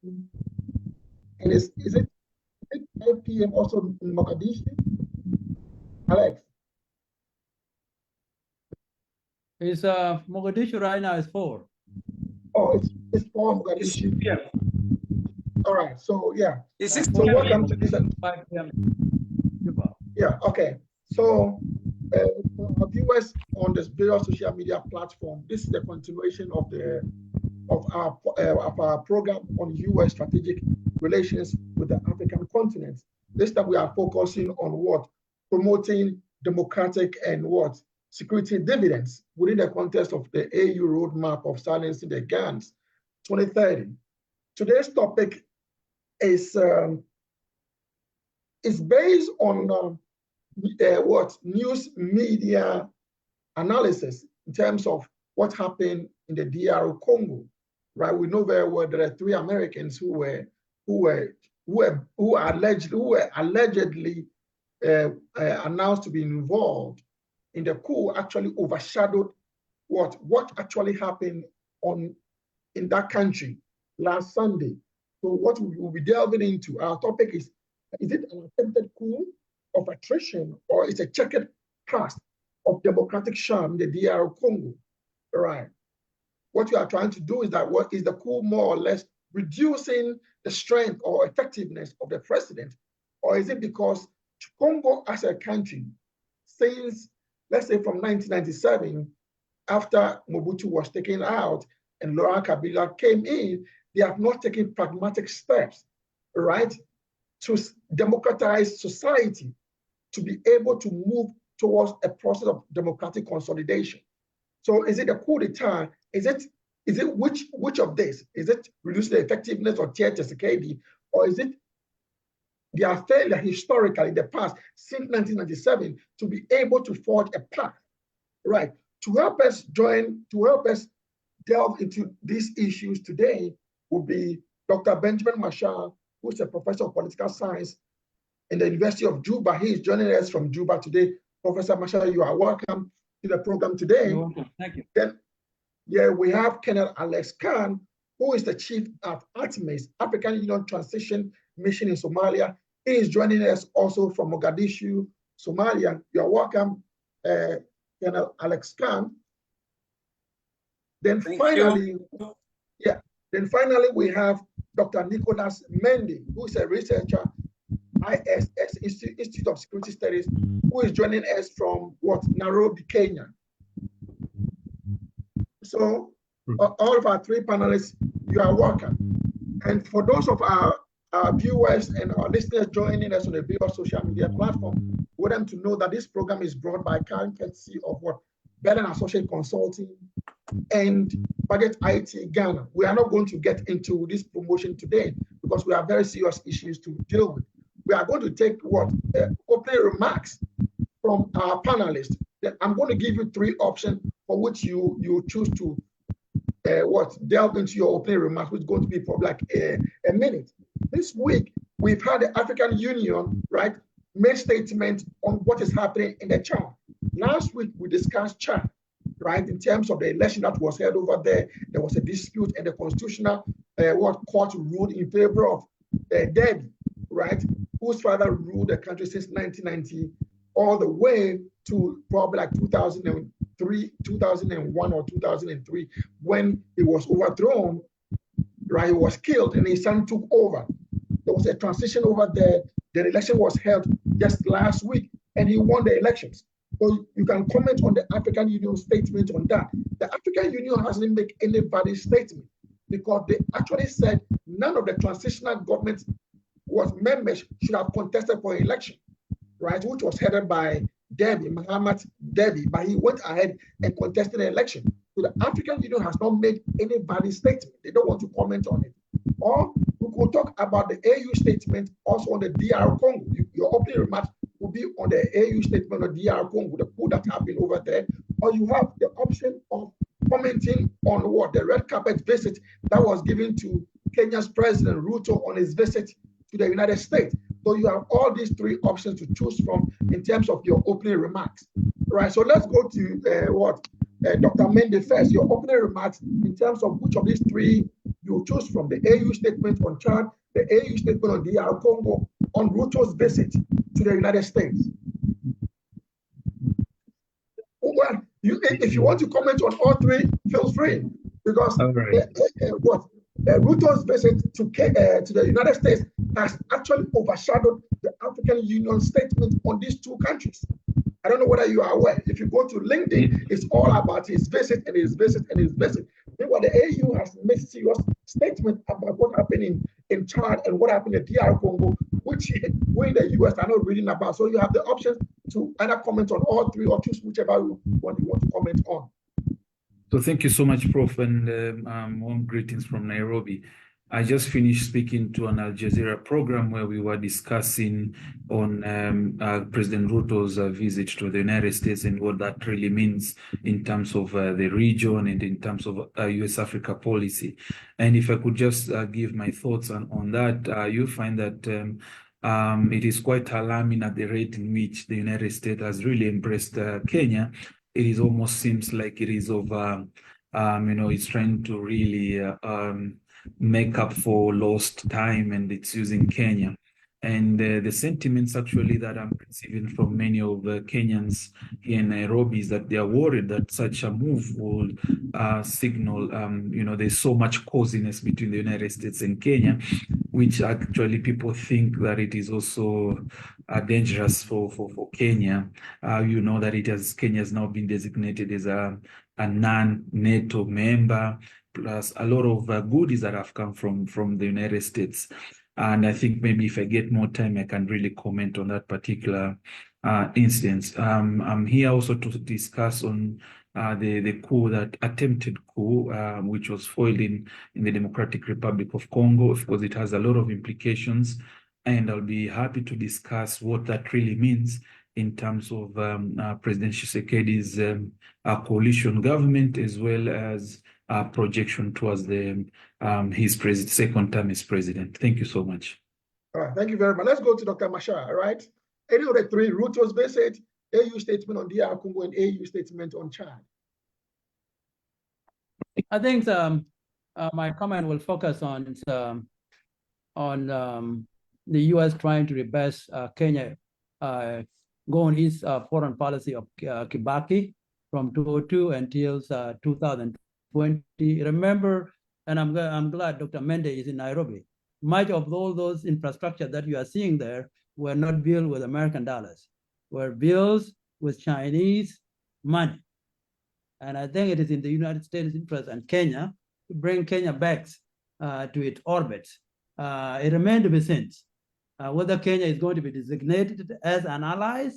And is it 8 p.m. also in Mogadishu? Alex? It's Mogadishu right now is 4. Oh, it's 4 Mogadishu. Yeah. All right, so yeah. It's 6 So welcome to this. 5 p.m. Yeah, okay. So our viewers on this various social media platform, this is the continuation of our program on U.S. strategic relations with the African continent. This time we are focusing on what? Promoting democratic and what? Security dividends within the context of the AU roadmap of silencing the guns 2030. Today's topic is based on what news media analysis in terms of what happened in the DR Congo, right? We know very well there are 3 Americans who were allegedly announced to be involved in the coup. Actually overshadowed what actually happened in that country last Sunday. So what we will be delving into, our topic is it an attempted coup of attrition, or it's a checkered past of democratic sham, the DR Congo, right? What you are trying to do is that what is the coup more or less reducing the strength or effectiveness of the president, or is it because Congo as a country, since, let's say from 1997, after Mobutu was taken out and Laurent Kabila came in, they have not taken pragmatic steps, right, to democratize society, to be able to move towards a process of democratic consolidation. So is it a coup d'etat? Is it which of this? Is it reducing the effectiveness of Tshisekedi, or is it their failure historically in the past, since 1997, to be able to forge a path, right? To help us delve into these issues today will be Dr. Benjamin Mashal, who is a professor of political science in the University of Juba. He is joining us from Juba today. Professor Mashal, you are welcome to the program today. You're welcome. Thank you. Then, yeah, we have Colonel Alex Khan, who is the chief of ATMIS, African Union Transition Mission in Somalia. He is joining us also from Mogadishu, Somalia. You are welcome, Colonel Alex Khan. Then finally, we have Dr. Nicholas Mendy, who is a researcher, ISS, Institute of Security Studies, who is joining us from Nairobi, Kenya. So all of our 3 panelists, you are welcome. And for those of our viewers and our listeners joining us on the various social media platform, we want them to know that this program is brought by current courtesy of Bell and Associate Consulting and Budget IT Ghana. We are not going to get into this promotion today because we have very serious issues to deal with. We are going to take opening remarks from our panelists. Then I'm going to give you 3 options for which you choose to delve into your opening remarks, which is going to be probably like a minute. This week we've had the African Union, right, make statement on what is happening in the Chad. Last week we discussed Chad, right, in terms of the election that was held over there. There was a dispute, and the constitutional court ruled in favor of Derby, right, whose father ruled the country since 1990 all the way to probably like 2003, 2001 or 2003, when he was overthrown, right? He was killed and his son took over. There was a transition over there. The election was held just last week and he won the elections. So you can comment on the African Union statement on that. The African Union hasn't made any valid statement because they actually said none of the transitional government members should have contested for election, right? Which was headed by Muhammad Derby, but he went ahead and contested the election. So the African Union has not made any valid statement. They don't want to comment on it. Or we could talk about the AU statement also on the DR Congo. Your opening remarks will be on the AU statement on DR Congo, the coup that happened over there. Or you have the option of commenting on the red carpet visit that was given to Kenya's President Ruto on his visit to the United States. So you have all these 3 options to choose from in terms of your opening remarks, right? So let's go to Dr. Mendy first. Your opening remarks in terms of which of these 3 you choose from the AU statement on Chad, the AU statement on DR Congo, on Ruto's visit to the United States. Well, if you want to comment on all three, feel free, because Ruto's visit to the United States has actually overshadowed the African Union statement on these two countries. I don't know whether you are aware. If you go to LinkedIn, it's all about his visit and his visit and his visit. Meanwhile, the AU has made serious statement about what happened in Chad and what happened in DR Congo, which we in the US are not reading about. So you have the option to either comment on all three or choose whichever one you want to comment on. So thank you so much, Prof, and warm greetings from Nairobi. I just finished speaking to an Al Jazeera program where we were discussing on President Ruto's visit to the United States and what that really means in terms of the region and in terms of US-Africa policy. And if I could just give my thoughts on that, you find that it is quite alarming at the rate in which the United States has really embraced Kenya. It is almost seems like it is over, it's trying to really make up for lost time, and it's using Kenya. And the sentiments actually that I'm receiving from many of the Kenyans here in Nairobi is that they are worried that such a move will signal, there's so much coziness between the United States and Kenya, which actually people think that it is also dangerous for Kenya. That Kenya has now been designated as a non-NATO member, plus a lot of goodies that have come from the United States. And I think maybe if I get more time, I can really comment on that particular instance. I'm here also to discuss on the coup, that attempted coup, which was foiled in the Democratic Republic of Congo. Of course, it has a lot of implications, and I'll be happy to discuss what that really means in terms of President Tshisekedi's coalition government, as well as projection towards his second term as president. Thank you so much. All right, thank you very much. Let's go to Dr. Mashar, all right? Any of the three, Ruto's visit, AU statement on DR Congo, and AU statement on Chad. I think my comment will focus on the U.S. trying to reverse Kenya going its foreign policy of Kibaki from 2002 until 2020. Remember, and I'm glad Dr. Mende is in Nairobi. Much of all those infrastructure that you are seeing there were not built with American dollars, were built with Chinese money. And I think it is in the United States' interest and Kenya to bring Kenya back to its orbit. It remains to be seen whether Kenya is going to be designated as an ally,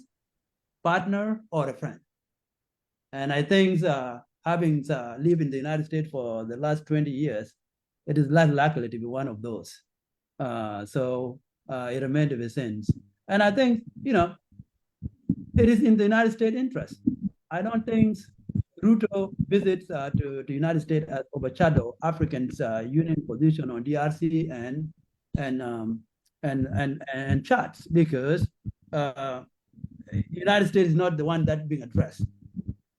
partner, or a friend. And I think having lived in the United States for the last 20 years, it is less likely to be one of those. So it remains to be seen. And I think, it is in the United States' interest. I don't think Ruto visits to the United States as overshadow Africans' union position on DRC and Chad, because the United States is not the one that's being addressed.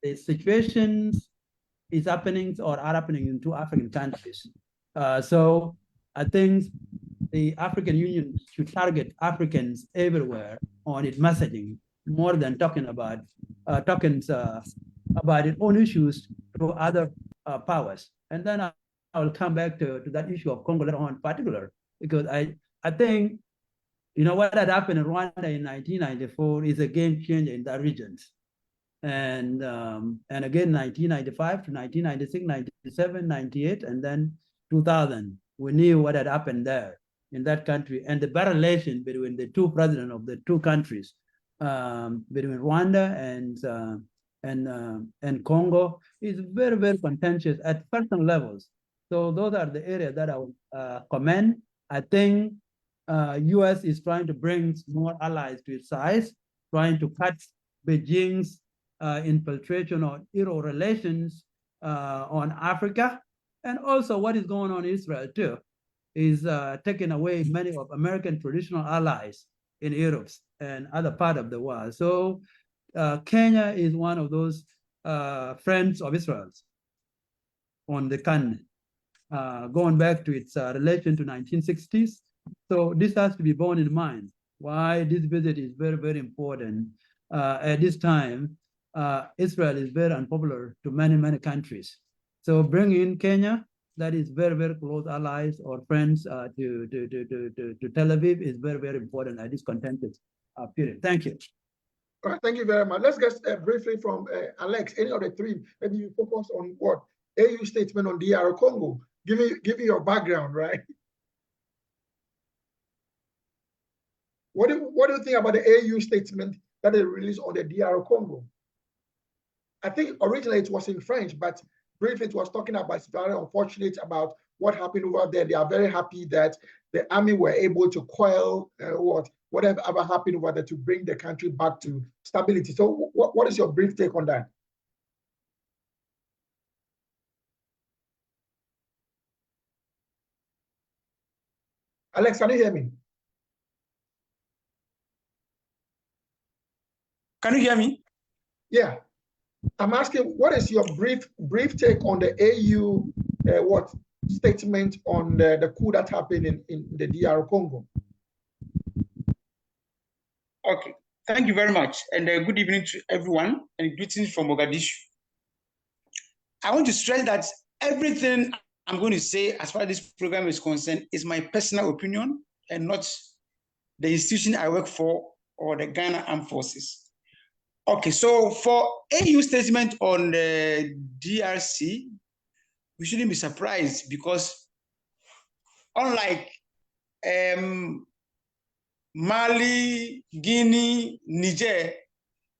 The situations is happening or are happening in two African countries. So I think the African Union should target Africans everywhere on its messaging, more than talking about its own issues to other powers. And then I will come back to that issue of Congo later on in particular, because I think, what had happened in Rwanda in 1994 is a game changer in that region. And again, 1995 to 1996, 97, 98, and then 2000, we knew what had happened there in that country. And the bad relation between the two presidents of the two countries, between Rwanda and Congo, is very, very contentious at personal levels. So those are the areas that I would commend. I think U.S. is trying to bring more allies to its side, trying to cut Beijing's infiltration or Euro relations on Africa. And also what is going on in Israel too is taking away many of American traditional allies in Europe and other part of the world. So Kenya is one of those friends of Israel on the continent. going back to its relation to 1960s. So this has to be borne in mind, why this visit is very, very important. At this time, Israel is very unpopular to many, many countries. So bringing in Kenya, that is very, very close allies or friends to Tel Aviv is very, very important at this contentious period. Thank you. All right, thank you very much. Let's get briefly from Alex, any of the three, maybe you focus on what? AU statement on DR Congo. Give me your background, right? What do you think about the AU statement that they released on the DR Congo? I think originally it was in French, but briefly it was talking about, it's very unfortunate about what happened over there. They are very happy that the army were able to quell whatever happened over there to bring the country back to stability. So what is your brief take on that? Alex, can you hear me? Can you hear me? Yeah. I'm asking, what is your brief take on the AU statement on the coup that happened in the DR Congo? Okay, thank you very much, and good evening to everyone, and greetings from Mogadishu. I want to stress that everything I'm going to say as far as this program is concerned is my personal opinion and not the institution I work for or the Ghana Armed Forces. Okay, so for AU statement on the DRC, we shouldn't be surprised because unlike Mali, Guinea, Niger,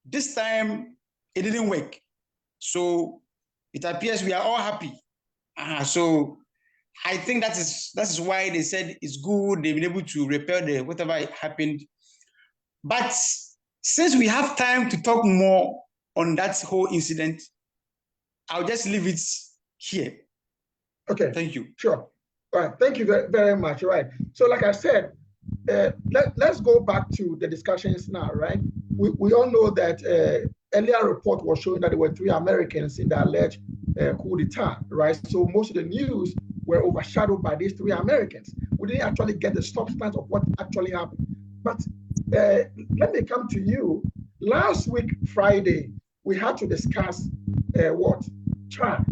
this time it didn't work. So it appears we are all happy. So I think that is why they said it's good, they've been able to repair whatever happened. But since we have time to talk more on that whole incident, I'll just leave it here. Okay. Thank you. Sure. All right. Thank you very, very much. All right. So like I said, let's go back to the discussions now, right? We all know that earlier report was showing that there were 3 Americans in the alleged coup d'etat, right? So most of the news were overshadowed by these 3 Americans. We didn't actually get the substance of what actually happened. But let me come to you. Last week, Friday, we had to discuss Chad,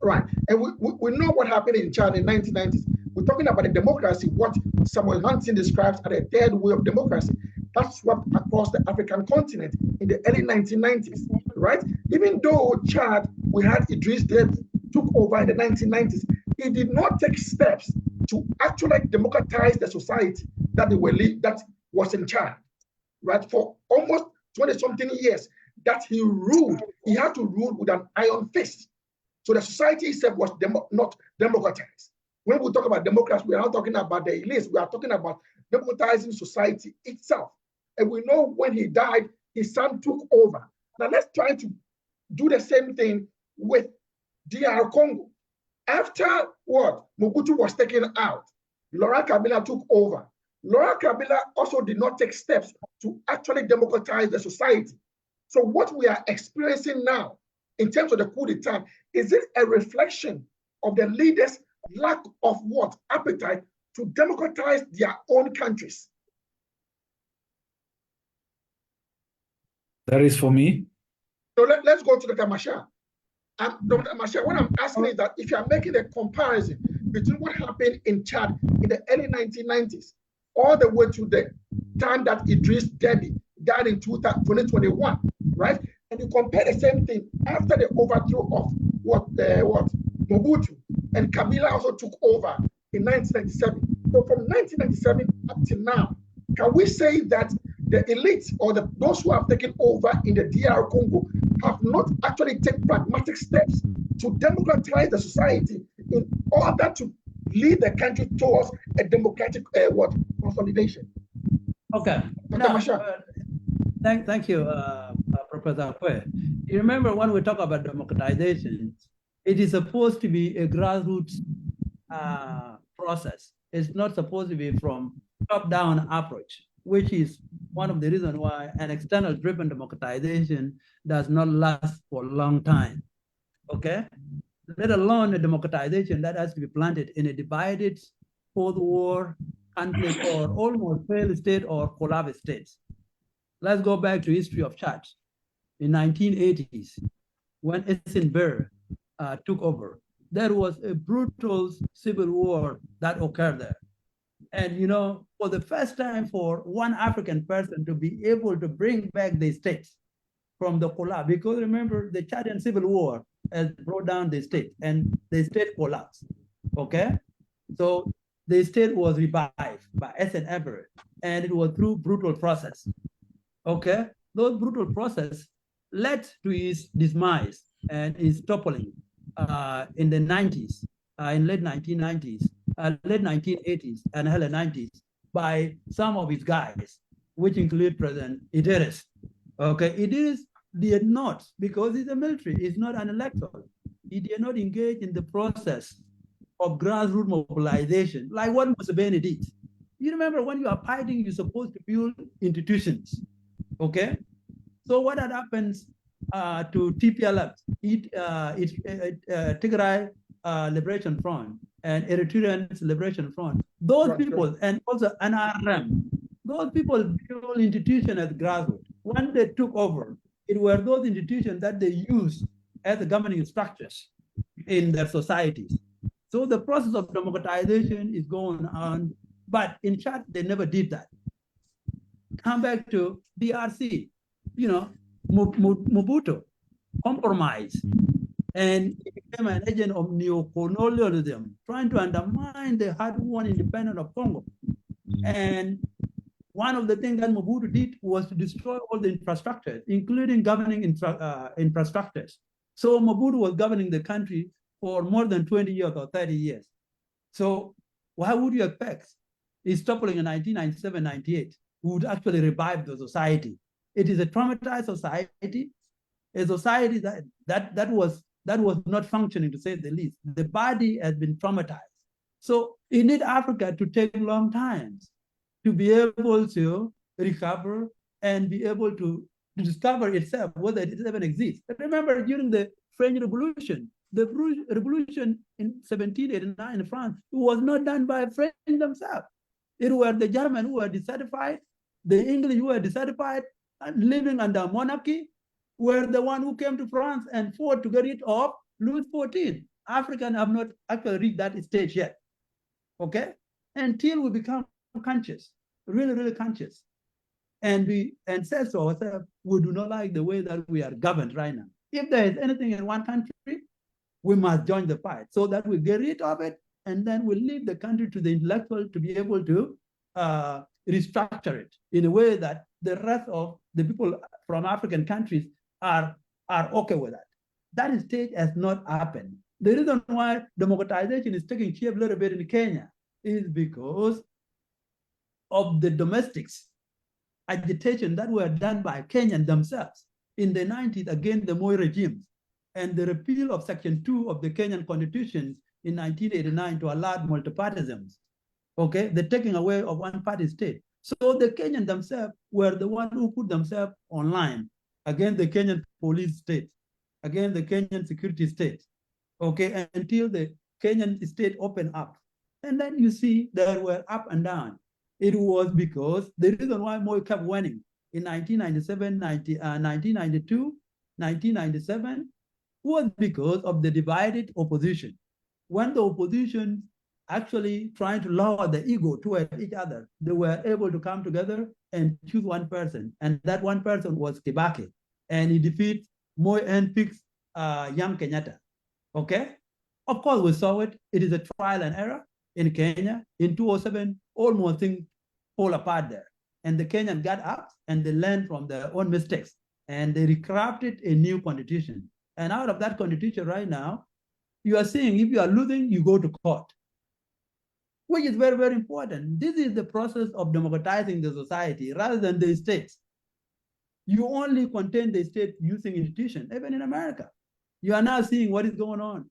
right? And we know what happened in Chad in the 1990s. We're talking about a democracy, what Samuel Huntington describes as a third way of democracy that swept across the African continent in the early 1990s, right? Even though Chad, we had Idris Deby took over in the 1990s, he did not take steps to actually democratize the society that was in Chad, right? For almost 20-something years that he ruled, he had to rule with an iron fist. So the society itself was not democratized. When we talk about democracy, we are not talking about the elites, we are talking about democratizing society itself. And we know when he died, his son took over. Now let's try to do the same thing with DR Congo. After Mobutu was taken out, Laurent Kabila took over. Laurent Kabila also did not take steps to actually democratize the society. So what we are experiencing now in terms of the coup d'etat, is it a reflection of the leaders' lack of appetite to democratize their own countries? That is for me. So let's go to Dr. Machar. Dr. Machar, what I'm asking is that if you are making a comparison between what happened in Chad in the early 1990s, all the way to the time that Idris Deby died in 2021, right? And you compare the same thing after the overthrow of Mobutu, and Kabila also took over in 1997. So from 1997 up to now, can we say that the elites or those who have taken over in the DR Congo have not actually taken pragmatic steps to democratize the society in order to lead the country towards a democratic consolidation? Okay. Thank you, Professor Kwe. You remember when we talk about democratization, it is supposed to be a grassroots process. It's not supposed to be from top-down approach, which is one of the reasons why an external driven democratization does not last for a long time, okay? let alone a democratization that has to be planted in a divided post-war conflict or almost failed state or collapsed states. Let's go back to history of Chad. In 1980s, when Eisenberg took over, there was a brutal civil war that occurred there. And you know, for the first time for one African person to be able to bring back the states from the collapse, because remember the Chadian civil war has brought down the state and the state collapsed, okay? So the state was revived by Eisenberg and it was through brutal process, okay? Those brutal process led to his demise and his toppling in the 90s, in late 1990s, late 1980s and early 90s by some of his guys, which include President Idris. Okay, Idris did not, because he's a military, he's not an electoral. He did not engage in the process of grassroots mobilization like what Museveni did. You remember when you are fighting, you're supposed to build institutions, okay? So what had happens to TPLF, Tigray Liberation Front and Eritrean Liberation Front, those people, and also NRM, those people built institutions as grassroots. When they took over, it were those institutions that they used as the governing structures in their societies. So the process of democratization is going on, but in Chad, they never did that. Come back to DRC, you know, Mobutu compromised and he became an agent of neocolonialism, trying to undermine the hard-won independence of Congo. And one of the things that Mobutu did was to destroy all the infrastructure, including governing infrastructures. So Mobutu was governing the country for more than 20 years or 30 years. So why would you expect his toppling in 1997-98 would actually revive the society? It is a traumatized society, a society that was not functioning, to say the least. The body has been traumatized. So you need Africa to take long times to be able to recover and be able to discover itself, whether it even exists. But remember, during the French Revolution, the revolution in 1789 in France, it was not done by French themselves. It were the Germans who were dissatisfied, the English who were dissatisfied, and living under monarchy, were the one who came to France and fought to get rid of Louis XIV. Africans have not actually reached that stage yet, okay? Until we become conscious, really, really conscious, and say to ourselves, we do not like the way that we are governed right now. If there is anything in one country, we must join the fight so that we get rid of it, and then we leave the country to the intellectual to be able to restructure it in a way that the rest of the people from African countries are okay with that. That stage has not happened. The reason why democratization is taking shape a little bit in Kenya is because of the domestics agitation that were done by Kenyans themselves in the 90s against the Moi regimes, and the repeal of Section 2 of the Kenyan Constitution in 1989 to allow multipartism, okay? The taking away of one-party state. So the Kenyans themselves were the ones who put themselves online against the Kenyan police state, against the Kenyan security state, okay, until the Kenyan state opened up. And then you see there were up and down. It was because the reason why Moi kept winning in 1997, 1992, 1997 was because of the divided opposition. When the opposition actually trying to lower the ego toward each other, they were able to come together and choose one person. And that one person was Kibaki. And he defeated Moi and picks young Kenyatta, okay? Of course, we saw it. It is a trial and error in Kenya. In 2007, almost things fall apart there. And the Kenyans got up and they learned from their own mistakes. And they recrafted a new constitution. And out of that constitution right now, you are seeing if you are losing, you go to court, which is very, very important. This is the process of democratizing the society rather than the states. You only contain the state using institutions, even in America. You are now seeing what is going on.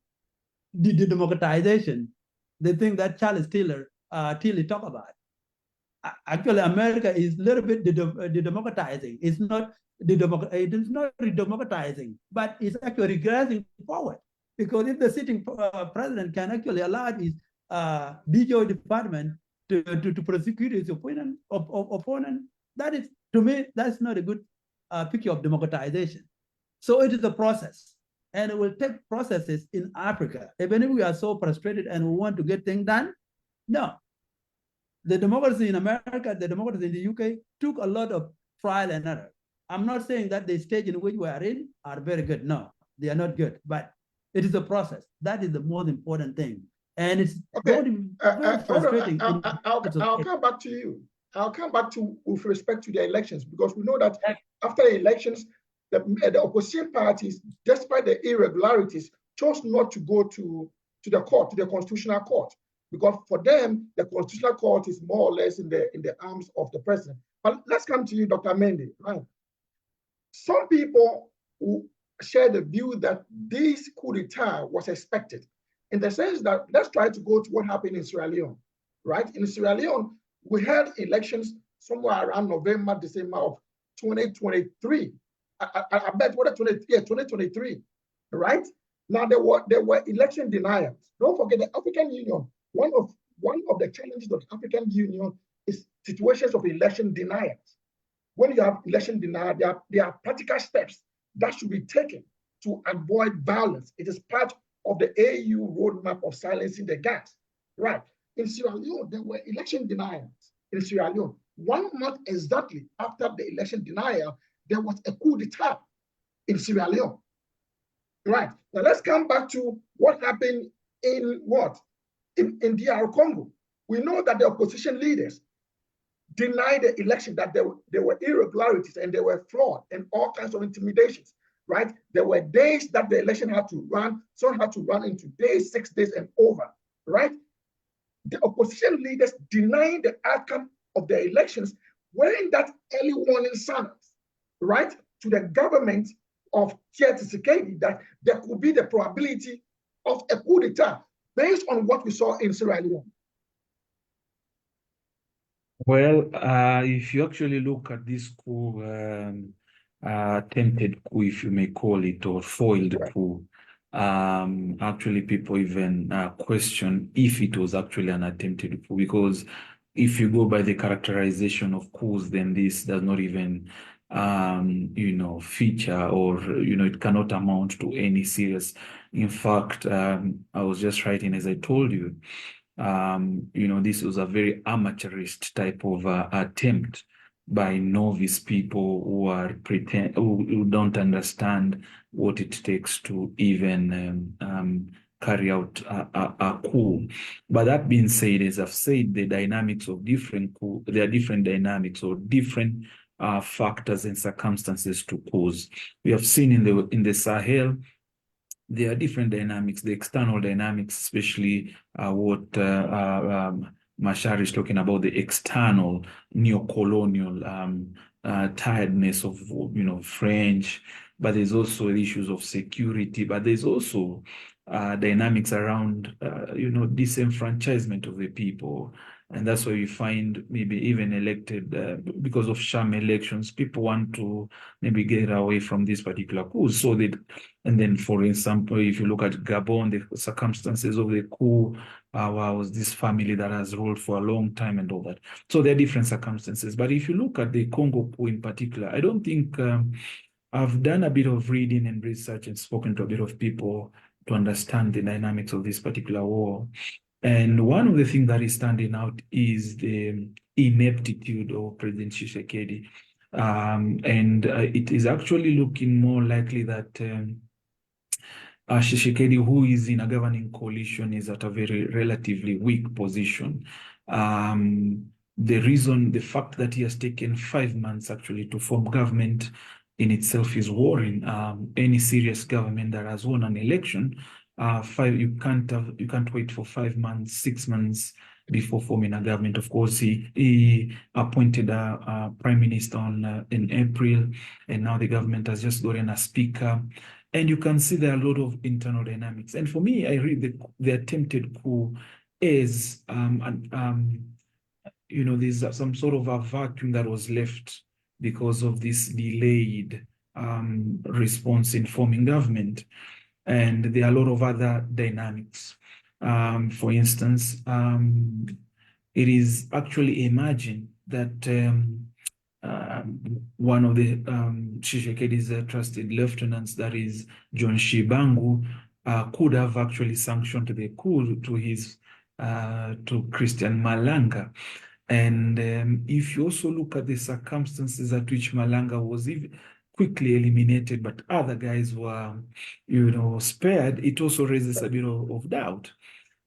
The democratization, the thing that Charles Tilly talked about. Actually, America is a little bit democratizing. It is not redemocratizing, but it's actually regressing forward. Because if the sitting president can actually allow his DJO department to prosecute his opponent, that is, to me, that's not a good picture of democratization. So it is a process, and it will take processes in Africa. Even if we are so frustrated and we want to get things done, no. The democracy in America, the democracy in the UK took a lot of trial and error. I'm not saying that the stage in which we are in are very good. No, they are not good, but it is a process. That is the most important thing. And it's very frustrating. I'll come back to you. I'll come back to with respect to the elections, because we know that after the elections, the opposition parties, despite the irregularities, chose not to go to the court, to the constitutional court, because for them, the constitutional court is more or less in the arms of the president. But let's come to you, Dr. Mendy. Right? Some people who share the view that this coup d'etat was expected, in the sense that, let's try to go to what happened in Sierra Leone, right? In Sierra Leone, we had elections somewhere around November, December of 2023. I bet what 2023, right? Now there were election denials. Don't forget the African Union. One of the challenges of the African Union is situations of election denials. When you have election denial, there are practical steps that should be taken to avoid violence. It is part of the AU roadmap of silencing the gas, right? In Sierra Leone, there were election denials in Sierra Leone. 1 month exactly after the election denial, there was a coup d'etat in Sierra Leone, right? Now let's come back to what happened in DR Congo. We know that the opposition leaders denied the election, that there were irregularities and there were fraud and all kinds of intimidations, right? There were days that the election had to run, some had to run into days, 6 days and over, right? The opposition leaders denying the outcome of the elections, wearing that early warning signs, right, to the government of Chequered that there could be the probability of a coup d'etat based on what we saw in Sierra Leone. Well, if you actually look at this coup, attempted coup, if you may call it, or foiled coup, actually people even question if it was actually an attempted coup, because if you go by the characterization of coups, then this does not even, feature, or, it cannot amount to any serious. In fact, I was just writing, as I told you, this was a very amateurist type of attempt by novice people who don't understand what it takes to even carry out a coup. But that being said, as I've said, the dynamics of different coups, there are different dynamics or different factors and circumstances to coups. We have seen in the Sahel, there are different dynamics, the external dynamics, especially what Machar is talking about, the external neo-colonial tiredness of, French, but there's also issues of security, but there's also dynamics around, disenfranchisement of the people. And that's why you find maybe even elected, because of sham elections, people want to maybe get away from this particular coup. So and then, for example, if you look at Gabon, the circumstances of the coup, was this family that has ruled for a long time and all that. So there are different circumstances. But if you look at the Congo coup in particular, I don't think, I've done a bit of reading and research and spoken to a bit of people to understand the dynamics of this particular war. And one of the things that is standing out is the ineptitude of President Tshisekedi. And it is actually looking more likely that Tshisekedi, who is in a governing coalition, is at a very relatively weak position. The fact that he has taken 5 months actually to form government in itself is worrying. Any serious government that has won an election, you can't wait for 5 months, 6 months before forming a government. Of course, he appointed a prime minister in April, and now the government has just gotten a speaker. And you can see there are a lot of internal dynamics. And for me, I read the attempted coup as, there's some sort of a vacuum that was left because of this delayed response in forming government. And there are a lot of other dynamics. For instance, it is actually imagined that one of the Tshisekedi's trusted lieutenants, that is John Shibangu, could have actually sanctioned the coup to his to Christian Malanga. And if you also look at the circumstances at which Malanga was quickly eliminated, but other guys were, spared, it also raises a bit of doubt.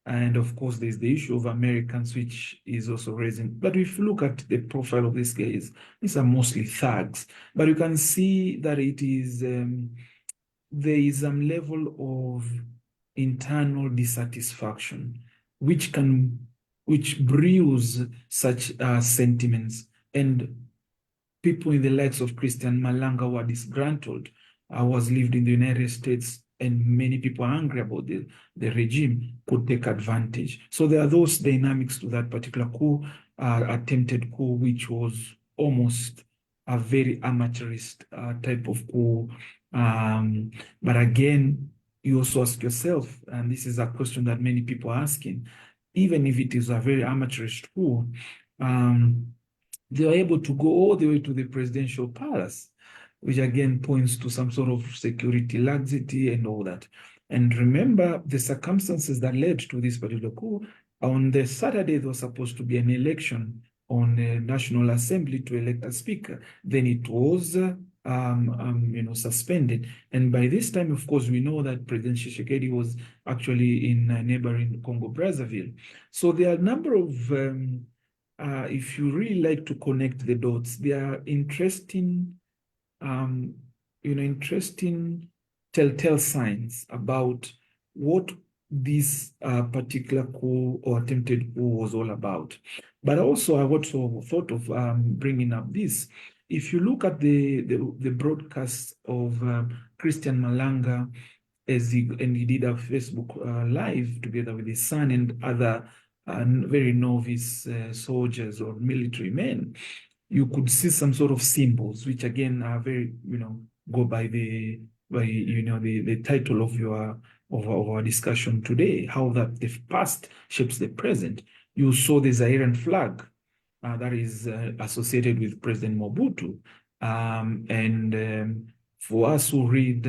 And of course, there's the issue of Americans, which is also raising. But if you look at the profile of these guys, these are mostly thugs. But you can see that it is there is some level of internal dissatisfaction, which brews such sentiments. And people in the likes of Christian Malanga were disgruntled, was lived in the United States, and many people are angry about the regime, could take advantage. So there are those dynamics to that particular coup, attempted coup, which was almost a very amateurist type of coup. But again, you also ask yourself, and this is a question that many people are asking, even if it is a very amateurish coup, they were able to go all the way to the presidential palace, which again points to some sort of security laxity and all that. And remember the circumstances that led to this particular coup. On the Saturday, there was supposed to be an election on the National Assembly to elect a speaker. Then it was suspended. And by this time, of course, we know that President Tshisekedi was actually in neighboring Congo Brazzaville. So there are a number of if you really like to connect the dots, there are interesting, interesting telltale signs about what this particular coup or attempted coup was all about. But also, I also thought of bringing up this. If you look at the broadcast of Christian Malanga, and he did a Facebook live together with his son and other very novice soldiers or military men, you could see some sort of symbols, which again are very, go by the title of our discussion today, how that the past shapes the present. You saw the Zairean flag that is associated with President Mobutu, and for us who read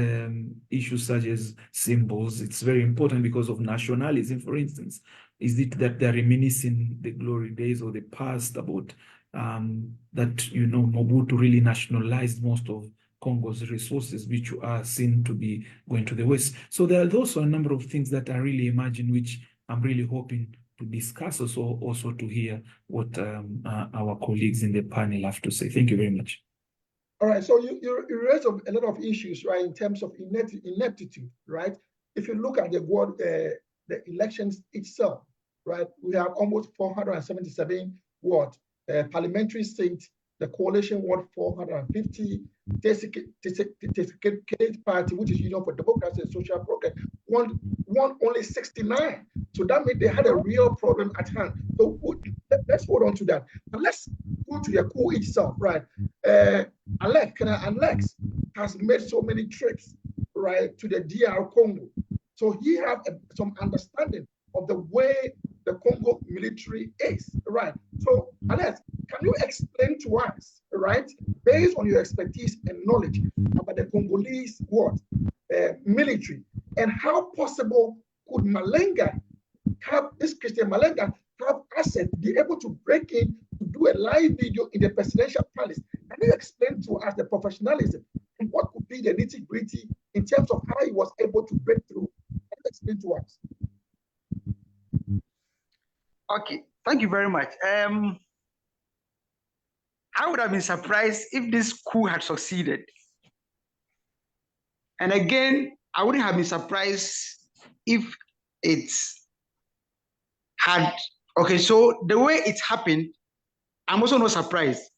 issues such as symbols, it's very important because of nationalism, for instance. Is it that they're reminiscing the glory days or the past about that, Mobutu really nationalized most of Congo's resources, which are seen to be going to the West. So there are also a number of things that I really imagine, which I'm really hoping to discuss, also to hear what our colleagues in the panel have to say. Thank you very much. All right, so you raised a lot of issues, right, in terms of ineptitude, right? If you look at the elections itself, right, we have almost 477 parliamentary seats. The coalition won 450. Desiccated Party, which is Union for Democracy and Social Progress, won only 69. So that means they had a real problem at hand. So let's hold on to that. But let's go to the coup itself, right? Alex has made so many trips, right, to the DR Congo. So he has some understanding of the way the Congo military is, right? So Alex, can you explain to us, right, based on your expertise and knowledge about the Congolese military, and how possible could Christian Malanga have assets, be able to break in to do a live video in the presidential palace? Can you explain to us the professionalism and what could be the nitty-gritty in terms of how he was able to break through? Can you explain to us? Okay, thank you very much. I would have been surprised if this coup had succeeded. And again, I wouldn't have been surprised if it had, okay, so the way it happened, I'm also not surprised.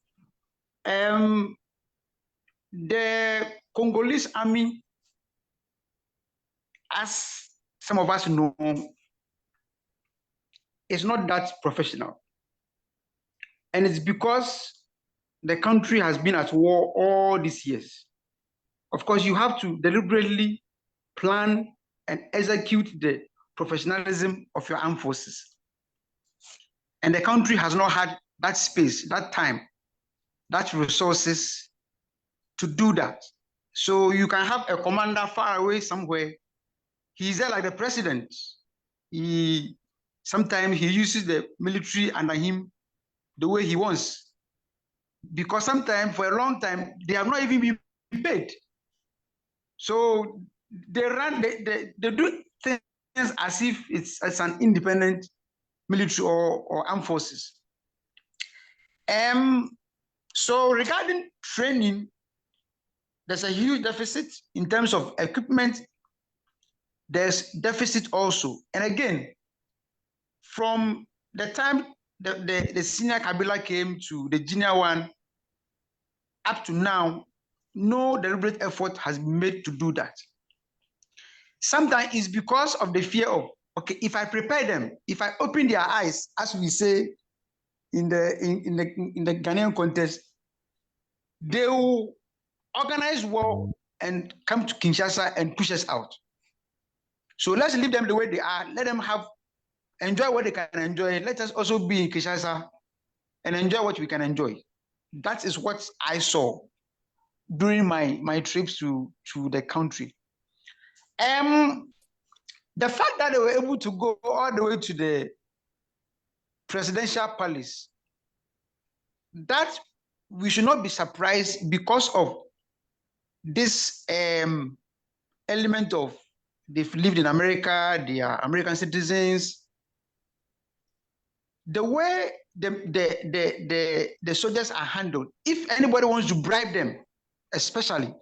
The Congolese army, as some of us know, is not that professional. And it's because the country has been at war all these years. Of course, you have to deliberately plan and execute the professionalism of your armed forces. And the country has not had that space, that time, that resources to do that. So you can have a commander far away somewhere. He's there like the president. Sometimes he uses the military under him the way he wants. Because sometimes for a long time, they have not even been paid. So they do things as if it's an independent military or armed forces. So regarding training, there's a huge deficit in terms of equipment. There's deficit also. And again, from the time the senior Kabila came to the junior one, up to now, no deliberate effort has been made to do that. Sometimes it's because of the fear of, okay, if I prepare them, if I open their eyes, as we say in the Ghanaian context, they will organize war and come to Kinshasa and push us out. So let's leave them the way they are. Let them enjoy what they can enjoy. Let us also be in Kinshasa and enjoy what we can enjoy. That is what I saw during my trips to the country. The fact that they were able to go all the way to the presidential palace, that we should not be surprised because of this element of they've lived in America, they are American citizens. The way the soldiers are handled, if anybody wants to bribe them, especially,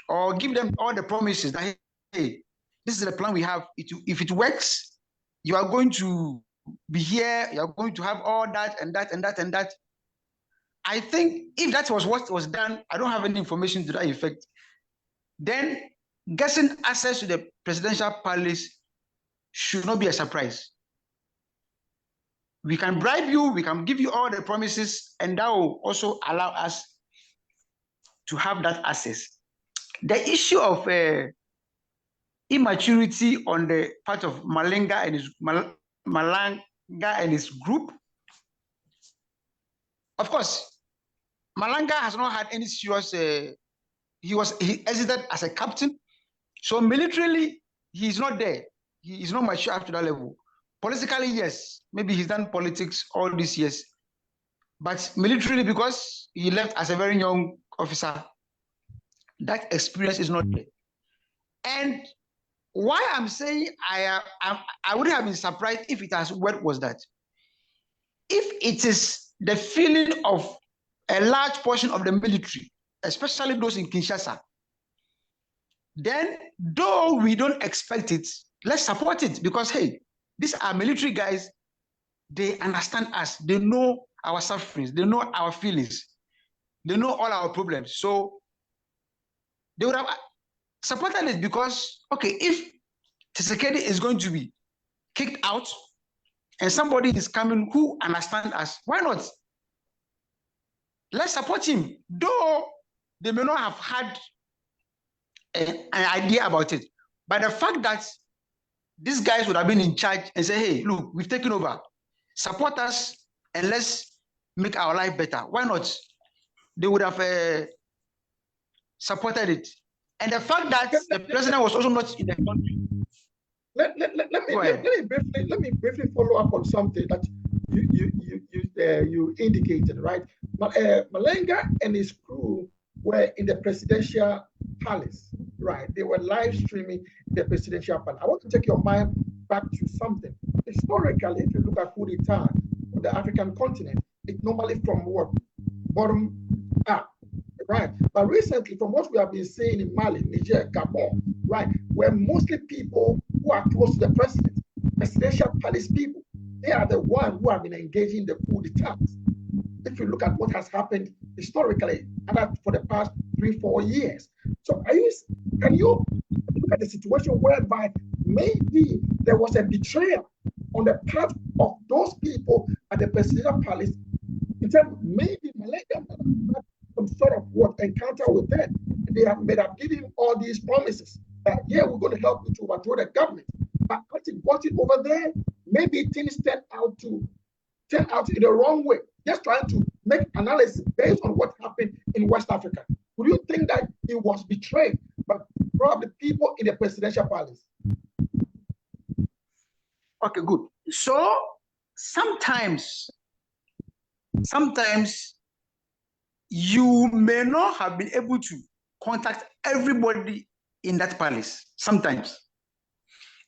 or give them all the promises that, hey, this is the plan we have. If it works, you are going to be here, you are going to have all that and that and that and that. I think if that was what was done, I don't have any information to that effect, then getting access to the presidential palace should not be a surprise. We can bribe you, we can give you all the promises, and that will also allow us to have that access. The issue of immaturity on the part of Malanga and his group, of course, Malanga has not had any serious, he exited as a captain. So militarily, he's not there. He is not mature up to that level. Politically, yes, maybe he's done politics all these years. But militarily, because he left as a very young officer, that experience is not there. And why I'm saying I wouldn't have been surprised if it has what was that. If it is the feeling of a large portion of the military, especially those in Kinshasa, then though we don't expect it, let's support it, because hey, these are military guys, they understand us, they know our sufferings, they know our feelings, they know all our problems. So they would have supported it because, okay, if Tshisekedi is going to be kicked out and somebody is coming who understands us, why not? Let's support him, though they may not have had an idea about it. But the fact that these guys would have been in charge and say, hey, look, we've taken over, support us and let's make our life better. Why not? They would have supported it. And the fact that the president was also not in the country. Let me briefly follow up on something that you indicated, right? Malanga and his crew were in the presidential palace, right? They were live streaming the presidential palace. I want to take your mind back to something. Historically, if you look at coup d'etat on the African continent, it's normally from what? Bottom up, right? But recently, from what we have been seeing in Mali, Niger, Gabon, right, were mostly people who are close to the president, presidential palace people. They are the ones who have been engaging in the coup d'etat. If you look at what has happened historically, and for the past 3-4 years. So can you look at the situation whereby maybe there was a betrayal on the part of those people at the presidential palace, in terms of maybe Malanga had some sort of encounter with them. They have given all these promises. that, yeah, we're going to help you to overthrow the government. But once it got it over there, maybe things turned out in the wrong way. Just trying to make analysis based on what happened in West Africa. Would you think that he was betrayed by probably people in the presidential palace? Okay, good. So sometimes you may not have been able to contact everybody in that palace. Sometimes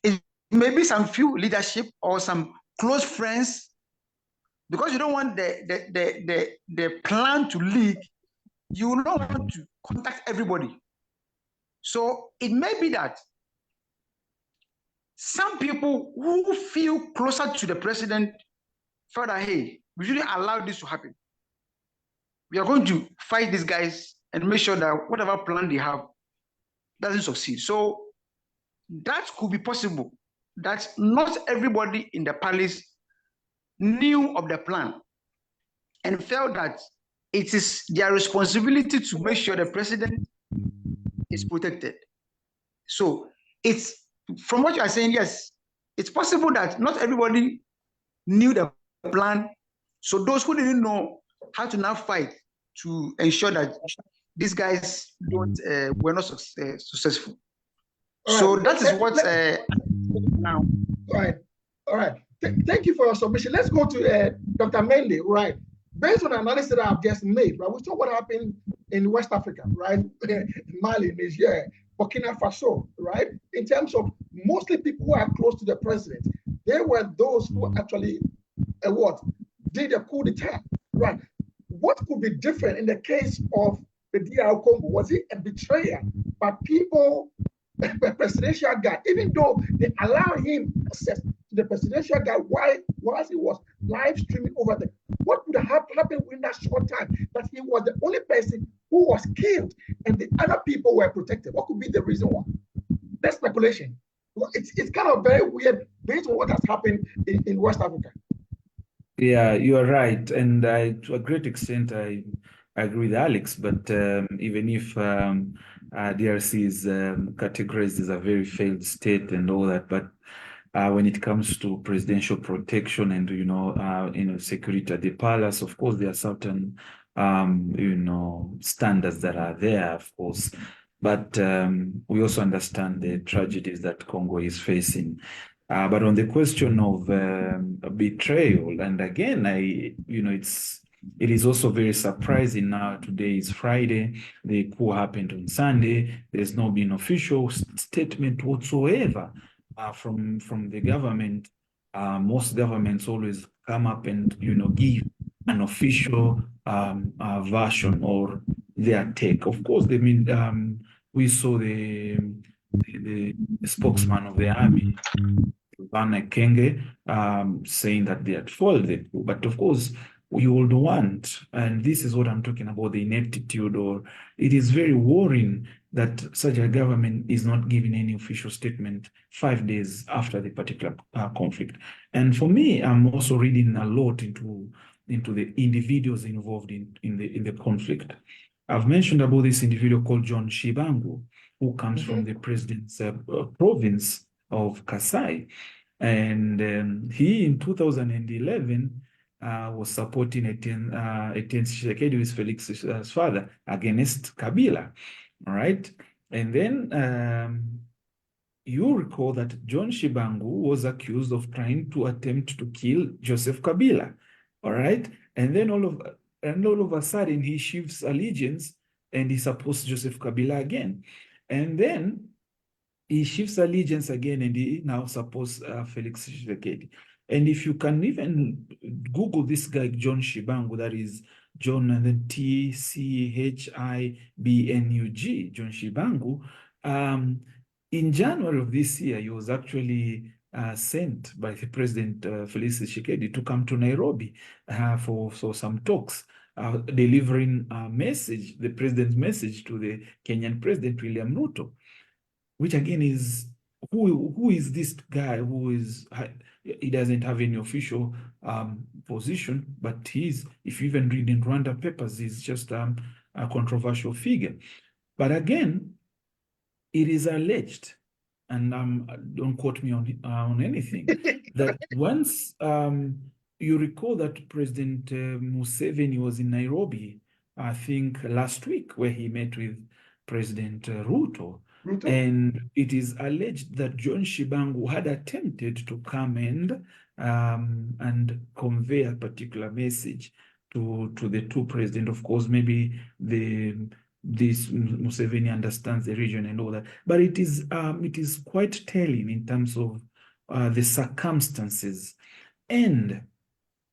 it may be some few leadership or some close friends, because you don't want the plan to leak. You don't want to contact everybody. So it may be that some people who feel closer to the president felt that, hey, we shouldn't allow this to happen. We are going to fight these guys and make sure that whatever plan they have doesn't succeed. So that could be possible, that not everybody in the palace knew of the plan and felt that it is their responsibility to make sure the president is protected. So it's, from what you are saying, yes, it's possible that not everybody knew the plan. So those who didn't know how to now fight to ensure that these guys were not successful. All so right. that is what now. All right. Thank you for your submission. Let's go to Dr. Mende. Right. Based on the analysis that I've just made, right, we saw what happened in West Africa, right? Mali, Niger, Burkina Faso, right? In terms of mostly people who are close to the president, they were those who actually did a coup d'etat, right? What could be different in the case of the DR Congo? Was it a betrayal by people, the presidential guard, even though they allowed him access to the presidential guard whilst he was live streaming over there? What would have happened in that short time that he was the only person who was killed and the other people were protected? What could be the reason why? That's speculation. It's kind of very weird based on what has happened in West Africa. Yeah, you are right. And to a great extent, I agree with Alex. But even if DRC is categorized as a very failed state and all that, but when it comes to presidential protection and security at the palace, of course, there are certain standards that are there, of course. But we also understand the tragedies that Congo is facing. But on the question of betrayal, and again, it is also very surprising now. Today is Friday. The coup happened on Sunday. There's not been official statement whatsoever from the government. Most governments always come up and give an official version or their take. Of course, we saw the spokesman of the army, Kenge, saying that they had foiled the coup. But of course, we would want, and this is what I'm talking about, the ineptitude, or it is very worrying that such a government is not giving any official statement 5 days after the particular conflict. And for me, I'm also reading a lot into the individuals involved in the conflict. I've mentioned about this individual called John Shibangu, who comes from the president's province of Kasai. And he, in 2011, was supporting Etienne Chequered with Felix's father against Kabila, all right? And then you recall that John Shibangu was accused of trying to attempt to kill Joseph Kabila, all right? And then all of a sudden, he shifts allegiance and he supports Joseph Kabila again. And then he shifts allegiance again and he now supports Felix Tshisekedi. And if you can even Google this guy, John Shibangu, that is John and then Tchibnug, John Shibangu, in January of this year, he was actually sent by the President Felix Tshisekedi to come to Nairobi for some talks, delivering a message, the president's message to the Kenyan President William Ruto, which again is, who is this guy he doesn't have any official position, but if you even read in Rwanda papers, he's just a controversial figure. But again, it is alleged, and don't quote me on anything, that once you recall that President Museveni was in Nairobi, I think last week, where he met with President Ruto. And it is alleged that John Shibangu had attempted to come and convey a particular message to the two presidents. Of course, maybe this Museveni understands the region and all that, but it is quite telling in terms of the circumstances. And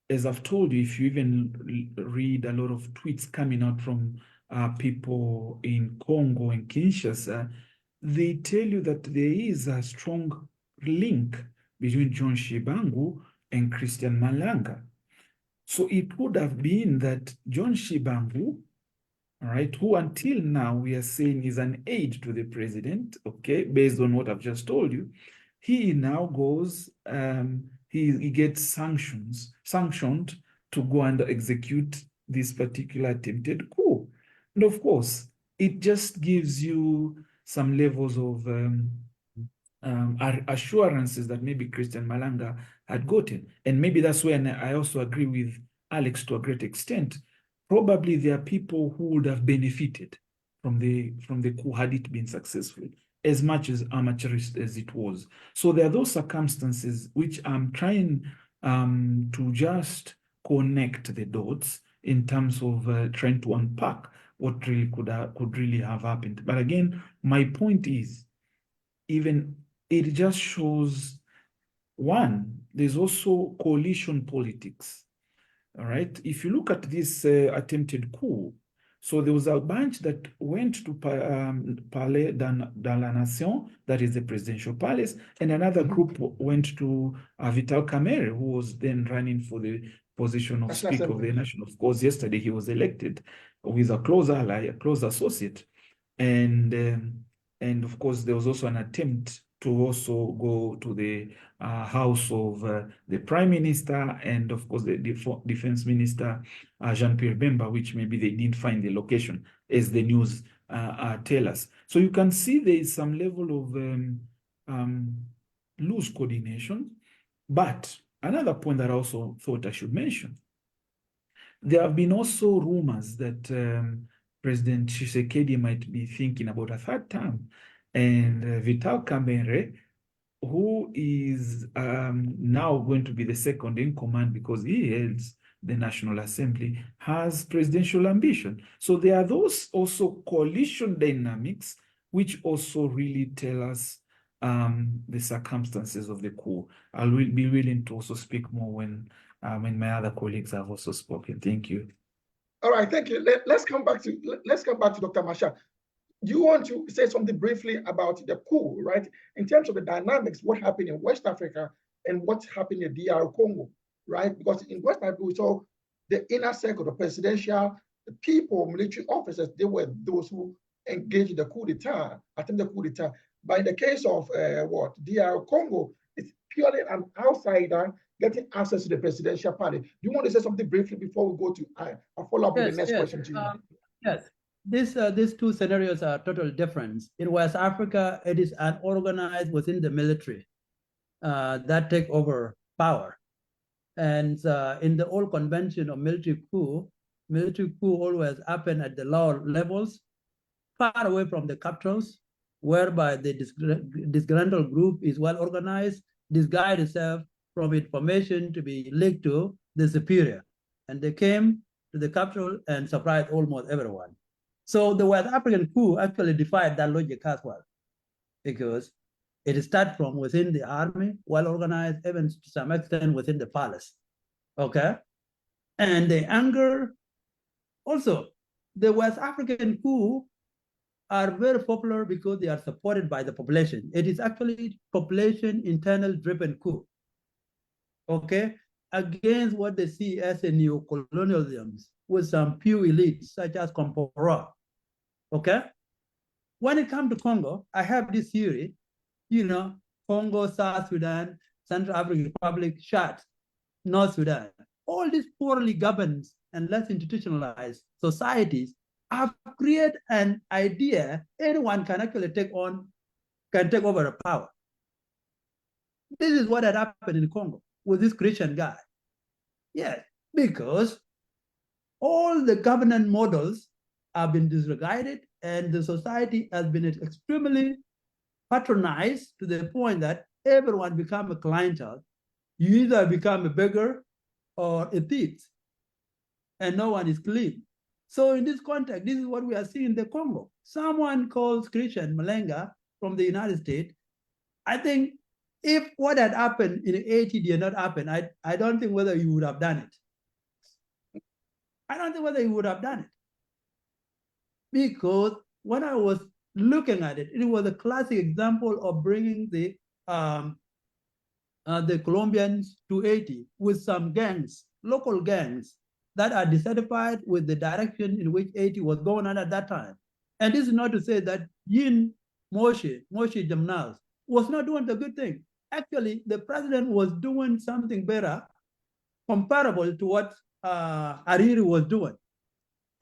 as I've told you, if you even read a lot of tweets coming out from people in Congo and Kinshasa, they tell you that there is a strong link between John Shibangu and Christian Malanga. So it would have been that John Shibangu, all right, who until now we are saying is an aide to the president, okay, based on what I've just told you, he now goes, he gets sanctioned to go and execute this particular attempted coup. And of course, it just gives you some levels of assurances that maybe Christian Malanga had gotten. And maybe that's where I also agree with Alex to a great extent. Probably there are people who would have benefited from the coup had it been successful, as much as amateurish as it was. So there are those circumstances which I'm trying to just connect the dots in terms of trying to unpack what really could really have happened. But again, my point is, even it just shows, one, there's also coalition politics. All right. If you look at this attempted coup, so there was a bunch that went to Palais de la Nation, that is the presidential palace, and another group went to Vital Kamerhe, who was then running for the position of Speaker of the Nation. Of course, yesterday he was elected with a close ally, a close associate, and of course there was also an attempt to also go to the house of the Prime Minister and of course the Defense Minister Jean-Pierre Bemba, which maybe they didn't find the location, as the news tell us. So you can see there is some level of loose coordination. But another point that I also thought I should mention, there have been also rumors that President Tshisekedi might be thinking about a third term, and Vital Kamerhe, who is now going to be the second in command because he heads the National Assembly, has presidential ambition. So there are those also coalition dynamics which also really tell us the circumstances of the coup. I will be willing to also speak more when my other colleagues have also spoken. Thank you. All right, thank you. Let's come back to Dr. Masha. Do you want to say something briefly about the coup, right? In terms of the dynamics, what happened in West Africa and what happened in DR Congo, right? Because in West Africa, we saw the inner circle, the presidential, the people, military officers, they were those who engaged in the coup d'etat, attempted the coup d'etat. But in the case of DR Congo, it's purely an outsider getting access to the presidential party. Do you want to say something briefly before we go to a follow-up with the next question to you? Yes. These two scenarios are total different. In West Africa, it is unorganized within the military that take over power. And in the old convention of military coup always happen at the lower levels, far away from the capitals, whereby the disgruntled group is well organized, disguised itself from information to be leaked to the superior. And they came to the capital and surprised almost everyone. So the West African coup actually defied that logic as well, because it started from within the army, well organized, even to some extent within the palace. Okay? And the anger, also, the West African coup are very popular because they are supported by the population. It is actually population internal driven coup. Okay? Against what they see as a neocolonialism with some few elites such as Compaoré. Okay? When it comes to Congo, I have this theory, Congo, South Sudan, Central African Republic, Chad, North Sudan, all these poorly governed and less institutionalized societies have created an idea anyone can actually take on can take over the power. This is what had happened in Congo with this Christian guy. Yes, because all the governance models have been disregarded, and the society has been extremely patronized to the point that everyone become a clientele. You either become a beggar or a thief, and no one is clean. So in this context, this is what we are seeing in the Congo. Someone calls Christian Malenga from the United States. I think if what had happened in Haiti did not happen, I don't think whether you would have done it. I don't think whether you would have done it. Because when I was looking at it, it was a classic example of bringing the Colombians to Haiti with some gangs, local gangs, that are dissatisfied with the direction in which Haiti was going on at that time. And this is not to say that Yin Moshe Jamnaz, was not doing the good thing. Actually, the president was doing something better, comparable to what Hariri was doing.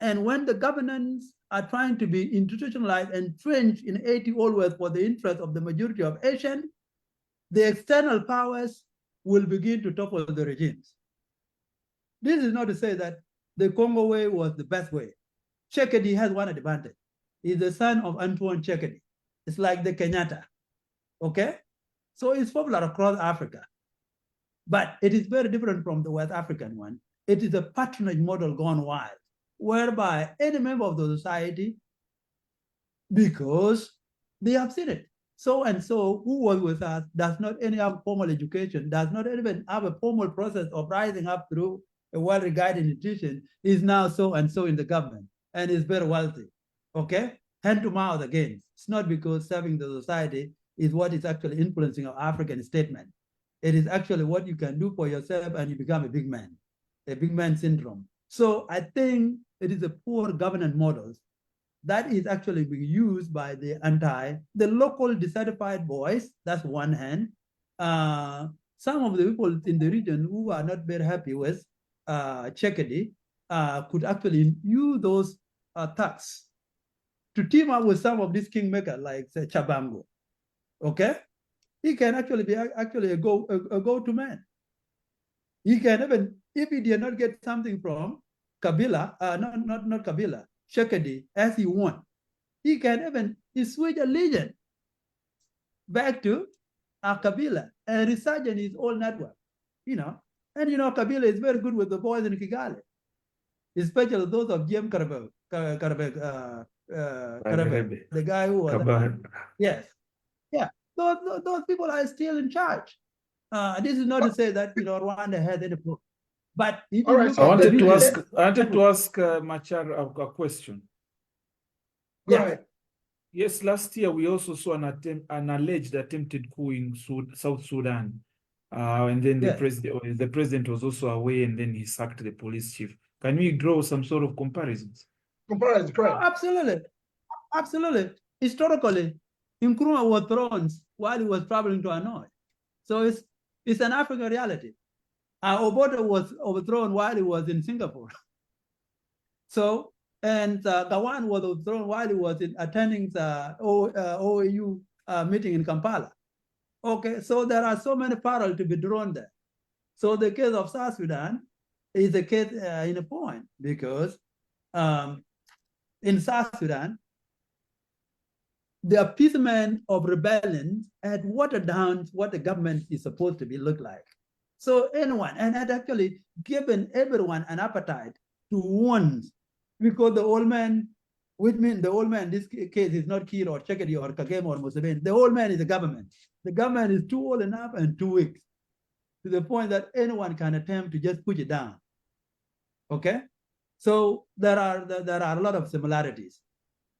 And when the governments are trying to be institutionalized and entrenched in Haiti always for the interest of the majority of Asians, the external powers will begin to topple the regimes. This is not to say that the Congo way was the best way. Chequered has one advantage. He's the son of Antoine Chequered. It's like the Kenyatta, okay? So it's popular across Africa. But it is very different from the West African one. It is a patronage model gone wild, whereby any member of the society, because they have seen it, so and so who was with us does not any have formal education, does not even have a formal process of rising up through a well-regarded institution, is now so and so in the government and is very wealthy. Okay? Hand to mouth again. It's not because serving the society is what is actually influencing our African statement. It is actually what you can do for yourself and you become a big man syndrome. So I think it is a poor governance models that is actually being used by the local dissatisfied boys. That's one hand. Some of the people in the region who are not very happy with Chequered could actually use those thugs to team up with some of these kingmakers like say, Chabango. Okay, he can actually be a go-to man. He can even, if he did not get something from Kabila, not Kabila, Chequered as he want, he can even switch allegiance back to Kabila and research in his own network, you know. And you know, Kabila is very good with the boys in Kigali, especially those of Jim Karabeg, the guy who was, yes, yeah. Those people are still in charge. This is not to say that Rwanda has any problem, but if you look I wanted at to ask Machar a question. Yeah. Yes, last year we also saw an alleged attempted coup in South Sudan, and then the president was also away, and then he sacked the police chief. Can we draw some sort of comparisons? Correct. Oh, absolutely. Historically, Nkrumah was thrown while he was traveling to Hanoi. So it's an African reality. Obote was overthrown while he was in Singapore. So, and Gawan was overthrown while he was attending the OAU meeting in Kampala. Okay, so there are so many parallels to be drawn there. So the case of South Sudan is a case in a point, because in South Sudan, the appeasement of rebellion had watered down what the government is supposed to be look like. So anyone, and had actually given everyone an appetite to want, because the old man, which means the old man in this case is not Kir or Chequered or Kagame or Museveni. The old man is the government. The government is too old enough and too weak, to the point that anyone can attempt to just push it down. Okay? So there are a lot of similarities.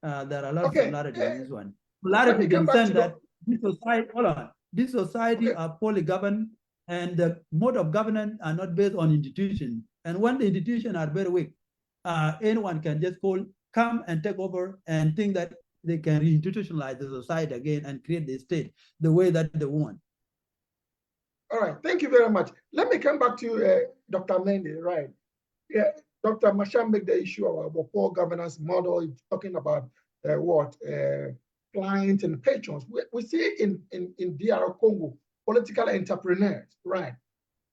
There are a lot of similarities in this one. Similarity in the sense that this society are poorly governed, and the mode of governance are not based on institutions. And when the institutions are very weak, anyone can just come and take over and think that they can reinstitutionalize the society again and create the state the way that they want. All right, thank you very much. Let me come back to Dr. Mendy, right? Yeah, Dr. Masham make the issue of our poor governance model, talking about clients and patrons. We see in DR Congo, political entrepreneurs, right?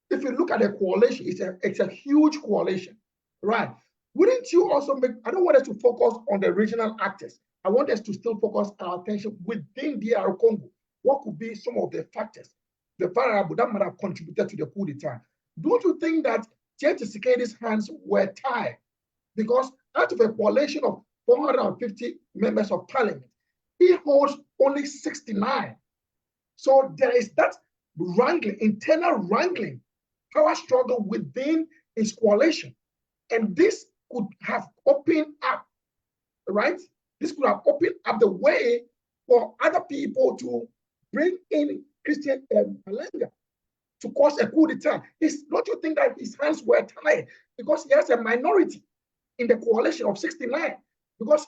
If you look at the coalition, it's a huge coalition, right? Wouldn't you also make, I don't want us to focus on the regional actors. I want us to still focus our attention within DR Congo. What could be some of the factors, the variable that might have contributed to the coup d'etat? Don't you think that Tshisekedi's hands were tied? Because out of a coalition of 450 members of parliament, he holds only 69. So there is that wrangling, internal wrangling, power struggle within his coalition. And this could have opened up, right? This could have opened up the way for other people to bring in Christian Malenga to cause a coup d'etat. Don't you think that his hands were tied? Because he has a minority in the coalition of 69. Because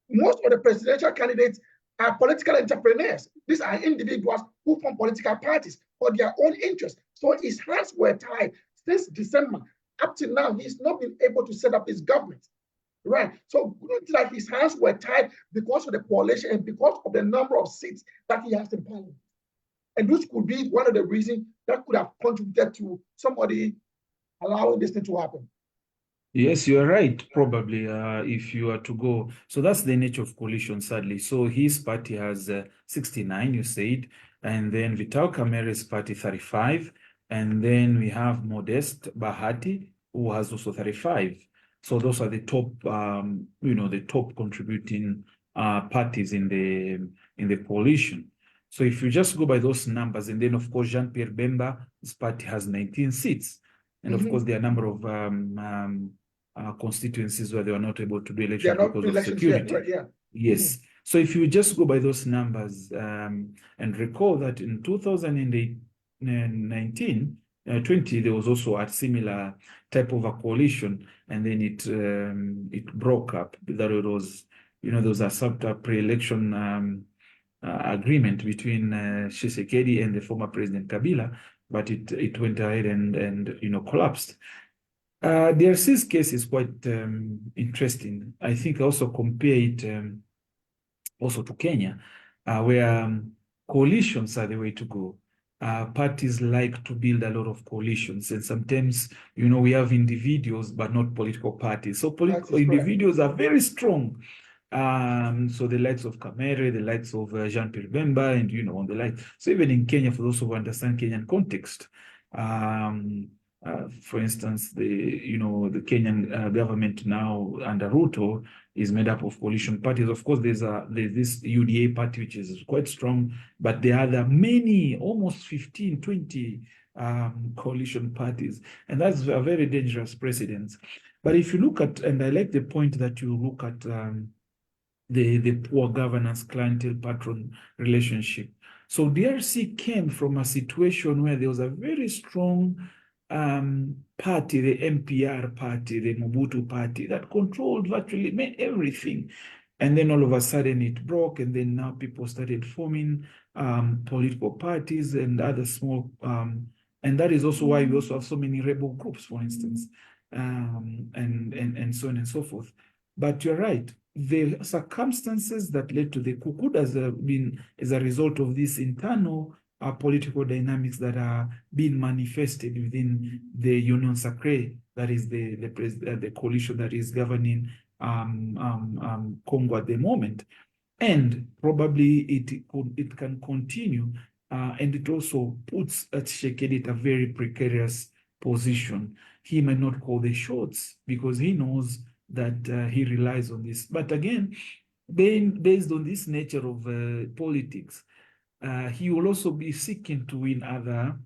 most of the presidential candidates are political entrepreneurs. These are individuals who form political parties for their own interests. So his hands were tied since December. Up to now, he's not been able to set up his government, right? So like his hands were tied because of the coalition and because of the number of seats that he has in parliament. And this could be one of the reasons that could have contributed to somebody allowing this thing to happen. Yes, you are right, probably, if you are to go. So that's the nature of coalition, sadly. So his party has 69, you said, and then Vital Kamerhe's party 35, and then we have Modest Bahati, who has also 35. So those are the top, the top contributing parties in the coalition. So if you just go by those numbers, and then of course Jean-Pierre Bemba's party has 19 seats, and of course there are a number of constituencies where they were not able to do elections because of security. Yet, right, Yes. So if you just go by those numbers and recall that in 2019, 20, there was also a similar type of a coalition, and then it broke up. That it was, there was a sort of pre-election agreement between Tshisekedi and the former President Kabila, but it went ahead and collapsed. DRC's case is quite interesting. I think I also compare it also to Kenya, where coalitions are the way to go. Parties like to build a lot of coalitions, and sometimes, we have individuals, but not political parties. So political individuals are very strong. So the likes of Kamerhe, the likes of Jean-Pierre Bemba, and on the like. So even in Kenya, for those who understand Kenyan context, for instance, the Kenyan government now under Ruto is made up of coalition parties. Of course, there's this UDA party, which is quite strong, but there are many, almost 15, 20 coalition parties, and that's a very dangerous precedent. But if you look at, and I like the point that you look at the poor governance clientele patron relationship. So DRC came from a situation where there was a very strong party, the MPR party, the Mobutu party, that controlled virtually everything. And then all of a sudden it broke, and then now people started forming political parties and other small, and that is also why we also have so many rebel groups, for instance, and so on and so forth. But you're right, the circumstances that led to the coup could have been as a result of this internal political dynamics that are being manifested within the Union Sacrée, that is the coalition that is governing Congo at the moment. And probably it can continue, and it also puts Tshisekedi in a very precarious position. He might not call the shots because he knows that he relies on this. But again, based on this nature of politics, he will also be seeking to win other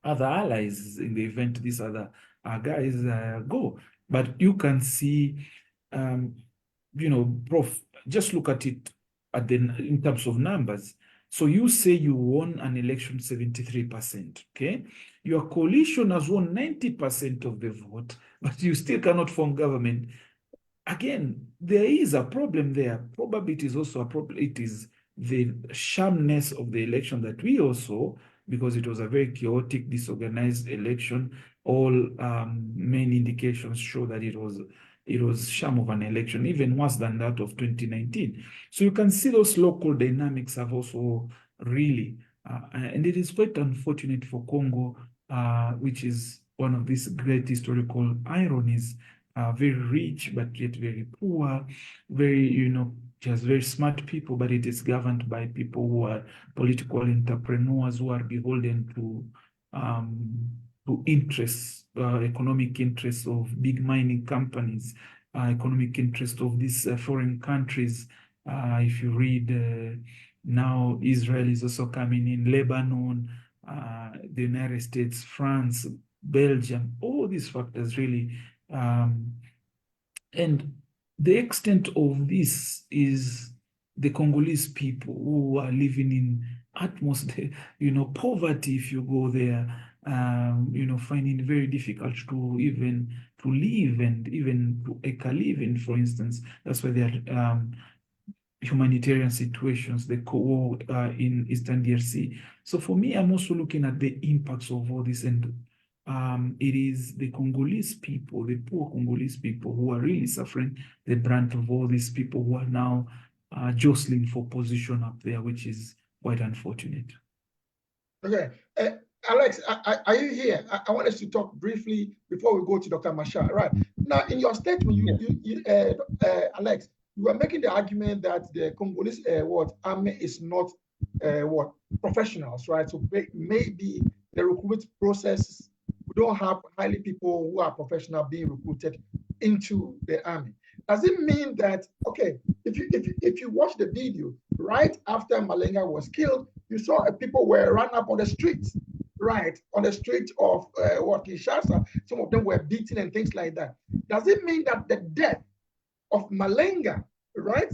allies in the event these other guys go. But you can see, Prof, just look at it in terms of numbers. So you say you won an election 73%, okay? Your coalition has won 90% of the vote, but you still cannot form government. Again, there is a problem there. Probably it is also a problem. It is the shamness of the election that we also, because it was a very chaotic, disorganized election. All main indications show that it was it was sham of an election, even worse than that of 2019. So you can see those local dynamics have also really, and it is quite unfortunate for Congo, which is one of these great historical ironies, very rich, but yet very poor, very, just very smart people, but it is governed by people who are political entrepreneurs who are beholden to interests, economic interests of big mining companies, economic interest of these foreign countries. If you read now, Israel is also coming in, Lebanon, the United States, France, Belgium, all these factors really. And the extent of this is the Congolese people who are living in utmost, poverty. If you go there, finding it very difficult to even to live and even to make a living, for instance. That's why there are humanitarian situations, the war in Eastern DRC. So for me, I'm also looking at the impacts of all this, and it is the Congolese people, the poor Congolese people, who are really suffering the brunt of all these people who are now jostling for position up there, which is quite unfortunate. Okay. Alex, are you here? I want us to talk briefly before we go to Dr. Machar. Right. Now, in your statement, Alex, you were making the argument that the Congolese army is not professionals, right? So maybe the recruitment process, we don't have highly people who are professional being recruited into the army. Does it mean that, okay, if you watch the video, right after Malenga was killed, you saw people were run up on the streets, right? On the street of Kinshasa, some of them were beaten and things like that. Does it mean that the death of Malenga, right,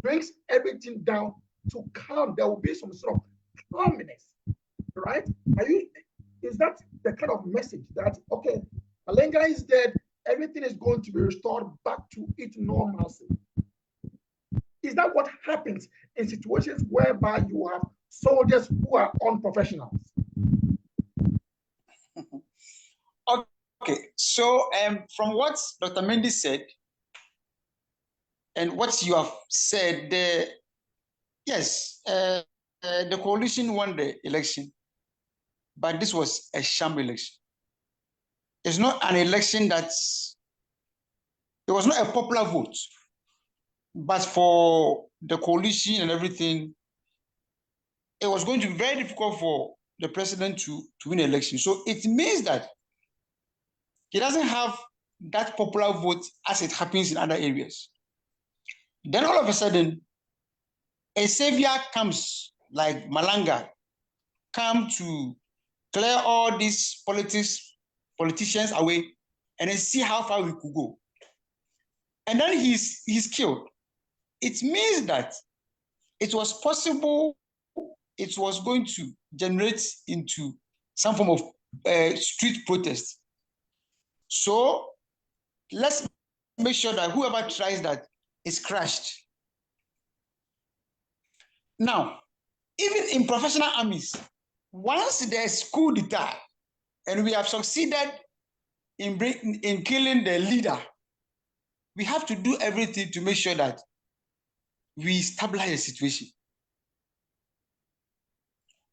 brings everything down to calm? There will be some sort of calmness, right? Is that the kind of message that, okay, Malenga is dead, everything is going to be restored back to its normalcy? Is that what happens in situations whereby you have soldiers who are unprofessionals? Okay, so from what Dr. Mendy said and what you have said, yes, the coalition won the election, but this was a sham election. It's not an election it was not a popular vote, but for the coalition and everything, it was going to be very difficult for the president to win an election. So it means that he doesn't have that popular vote as it happens in other areas. Then all of a sudden, a savior comes like Malanga, come to clear all these politicians away and then see how far we could go. And then he's killed. It means that it was possible, it was going to generate into some form of street protest. So let's make sure that whoever tries that is crushed. Now, even in professional armies, once there's coup d'etat and we have succeeded in killing the leader, we have to do everything to make sure that we stabilize the situation.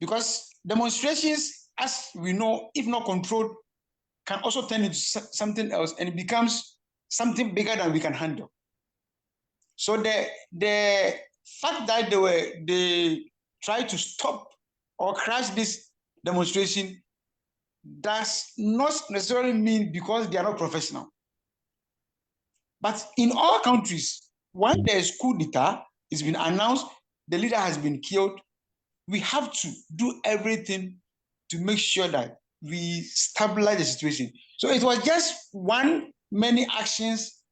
Because demonstrations, as we know, if not controlled, can also turn into something else, and it becomes something bigger than we can handle. So the fact that they tried to stop or crash this demonstration does not necessarily mean because they are not professional. But in all countries, when there is coup d'etat, it's been announced, the leader has been killed, we have to do everything to make sure that we stabilize the situation. So it was just many actions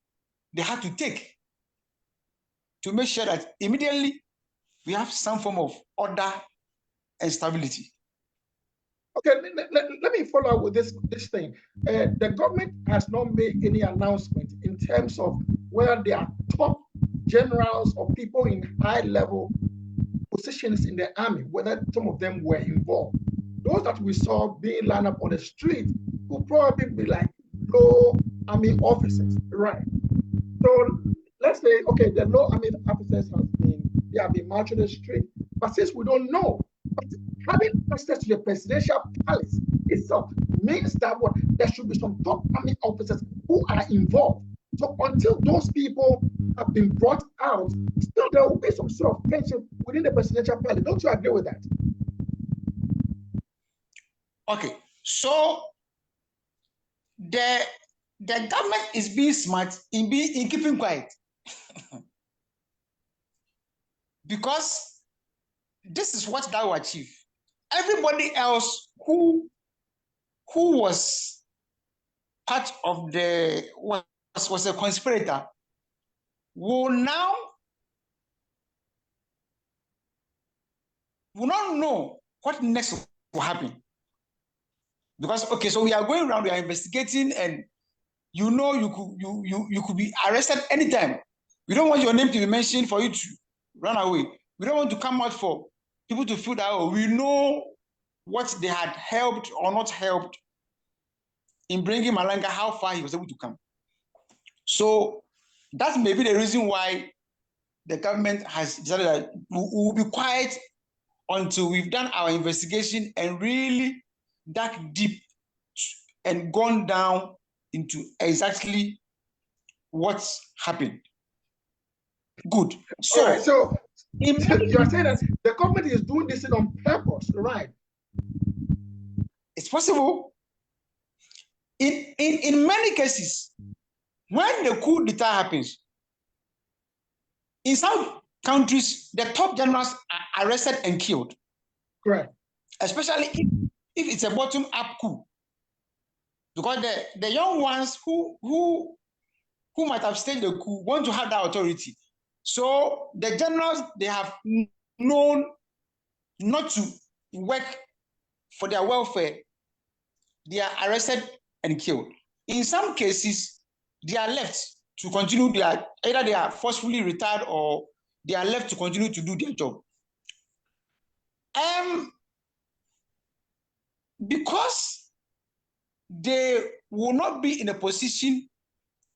they had to take to make sure that immediately we have some form of order and stability. Okay, let me follow up with this thing. The government has not made any announcement in terms of whether there are top generals or people in high-level positions in the army, whether some of them were involved. Those that we saw being lined up on the street will probably be like low army officers, right? So let's say, okay, the low army officers have been marching the street, but since we don't know, but having access to the presidential palace itself means that what there should be some top army officers who are involved. So until those people have been brought out, still there will be some sort of tension within the presidential palace. Don't you agree with that? Okay, so the government is being smart in keeping quiet because this is what that will achieve. Everybody else who was part of the was a conspirator will now will not know what next will happen. Because okay, so we are going around, we are investigating, and you know you could be arrested anytime. We don't want your name to be mentioned for you to run away. We don't want to come out for people to feel that oh, we know what they had helped or not helped in bringing Malanga, how far he was able to come. So that may be the reason why the government has decided that we will be quiet until we've done our investigation and really dug deep and gone down into exactly what's happened. Good. So, right, so you're saying that the government is doing this on purpose, right? It's possible. In many cases, when the coup d'etat happens, in some countries, the top generals are arrested and killed. Correct. Especially if it's a bottom-up coup. Because the young ones who might have staged the coup want to have that authority. So the generals, they have known not to work for their welfare. They are arrested and killed. In some cases, they are left to continue either they are forcefully retired or they are left to continue to do their job. Because they will not be in a position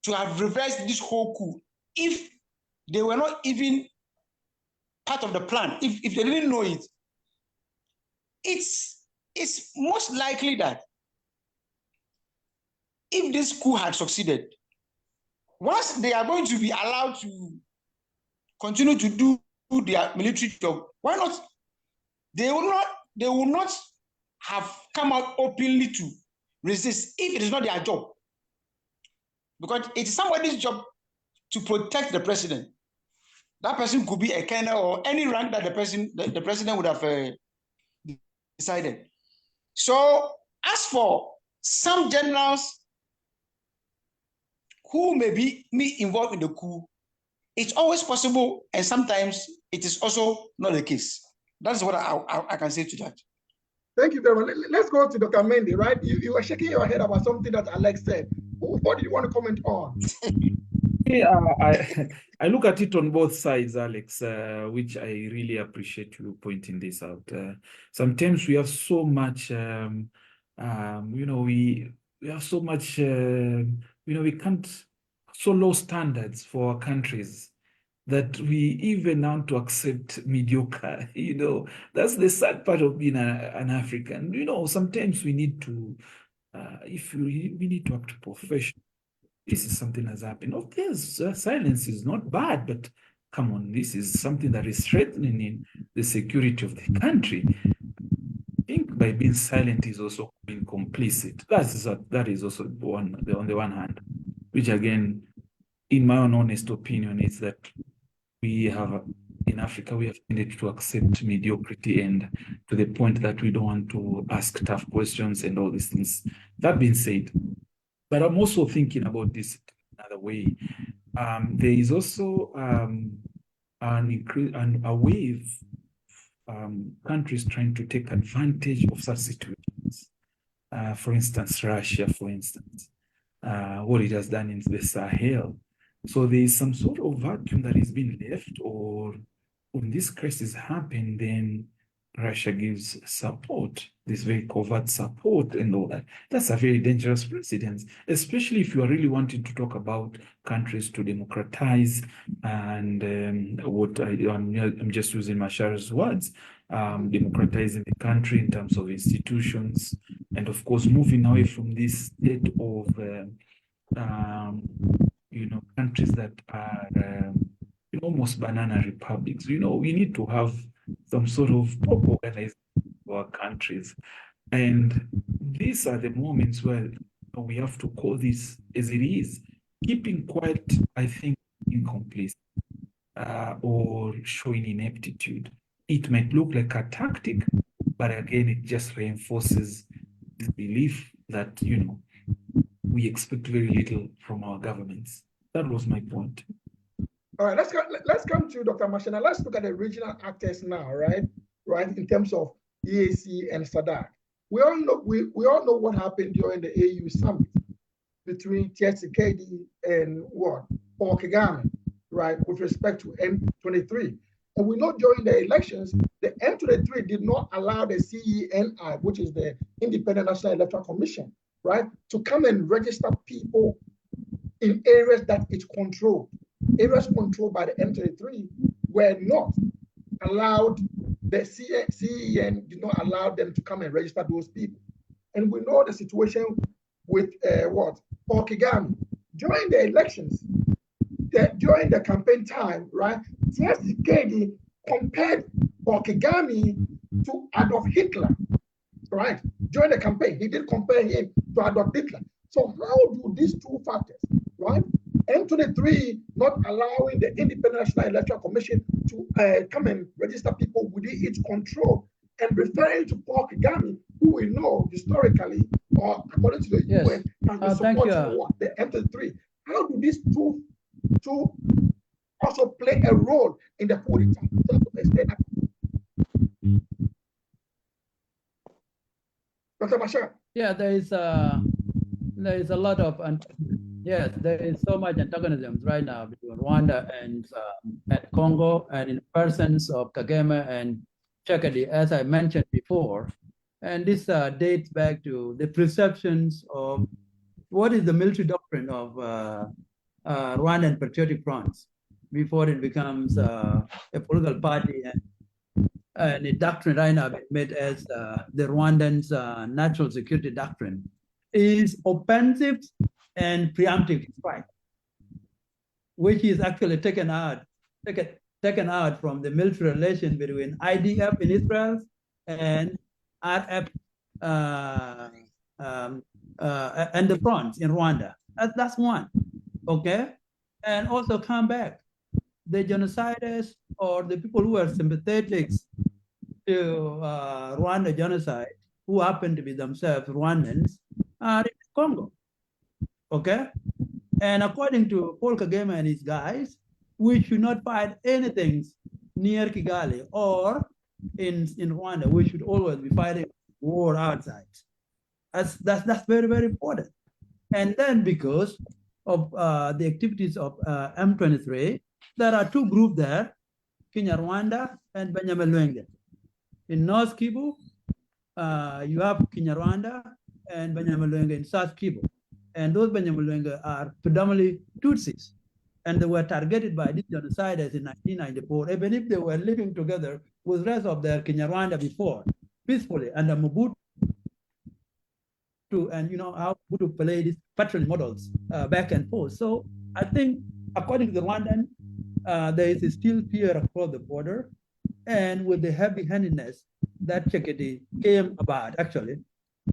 to have reversed this whole coup if they were not even part of the plan, if they didn't know it. It's most likely that if this coup had succeeded, once they are going to be allowed to continue to do their military job, why not? They will not have come out openly to resist if it is not their job. Because it is somebody's job to protect the president. That person could be a colonel or any rank that the president would have decided. So as for some generals who may be involved in the coup, it's always possible, and sometimes it is also not the case. That's what I can say to that. Thank you very much. Let's go to Dr. Mendy, right? You were shaking your head about something that Alex said. What do you want to comment on? Yeah, I look at it on both sides, Alex, which I really appreciate you pointing this out. Sometimes we have so much, we have so much, we can't, so low standards for our countries that we even want to accept mediocre. That's the sad part of being an African. Sometimes we need to, we need to act professional. This is something that's happened. Of course, silence is not bad, but come on, this is something that is threatening the security of the country. I think by being silent is also being complicit. That is also on the one hand, which again, in my own honest opinion, is that in Africa, we have tended to accept mediocrity and to the point that we don't want to ask tough questions and all these things. That being said, but I'm also thinking about this another way. There is also a wave countries trying to take advantage of such situations. For instance, Russia, what it has done in the Sahel. So there is some sort of vacuum that is being left, or when this crisis happen, then Russia gives support, this very covert support and all that. That's a very dangerous precedent, especially if you are really wanting to talk about countries to democratize and I'm just using Mashar's words, democratizing the country in terms of institutions, and of course moving away from this state of countries that are almost banana republics. We need to have some sort of proper organization for our countries. And these are the moments where we have to call this as it is. Keeping quiet, I think, incomplete or showing ineptitude. It might look like a tactic, but again, it just reinforces this belief that, we expect very little from our governments. That was my point. All right, let's come to Dr. Mashana. Let's look at the regional actors now, right? In terms of EAC and SADC. We all know what happened during the AU summit between Chequered and Paul Kagame, right, with respect to M23. And we know during the elections, the M23 did not allow the CENI, which is the Independent National Electoral Commission, right, to come and register people in areas that it controlled. Areas controlled by the M23 were not allowed, the CEN did not allow them to come and register those people. And we know the situation with Paul Kagame. During the elections, during the campaign time, right, Chequered compared Paul Kagame to Adolf Hitler, right? During the campaign, he did compare him to Adolf Hitler. So how do these two factors, right? M23 not allowing the Independent National Electoral Commission to come and register people within its control, and referring to Paul Kagame, who we know historically, or according to the UN, has been supporting the M23. How do these two also play a role in the coup d'etat? Dr. Bashar. Yeah, there is a lot of there is so much antagonism right now between Rwanda and Congo, and in persons of Kagame and Chequered, as I mentioned before. And this dates back to the perceptions of what is the military doctrine of Rwandan Patriotic Fronts before it becomes a political party, and a doctrine right now made as the Rwandans' national security doctrine is offensive and preemptive strike, which is actually taken out from the military relation between IDF in Israel and RF and the fronts in Rwanda. That's one, okay? And also come back. The genociders or the people who are sympathetic to Rwanda genocide, who happen to be themselves Rwandans, are in Congo, okay? And according to Paul Kagame and his guys, we should not fight anything near Kigali or in Rwanda. We should always be fighting war outside. That's very, very important. And then because of the activities of M23, there are two groups there, Kinyarwanda and Banyamulenge. In North Kivu, you have Kinyarwanda and Banyamulenge in South Kivu. And those Banyamulenge are predominantly Tutsis. And they were targeted by these genociders in 1994, even if they were living together with the rest of their Kinyarwanda before, peacefully, under Mobutu, and how Mobutu played these patrol models back and forth. So I think, according to the Rwandan, there is still fear across the border, and with the heavy-handedness that Chequered came about, actually,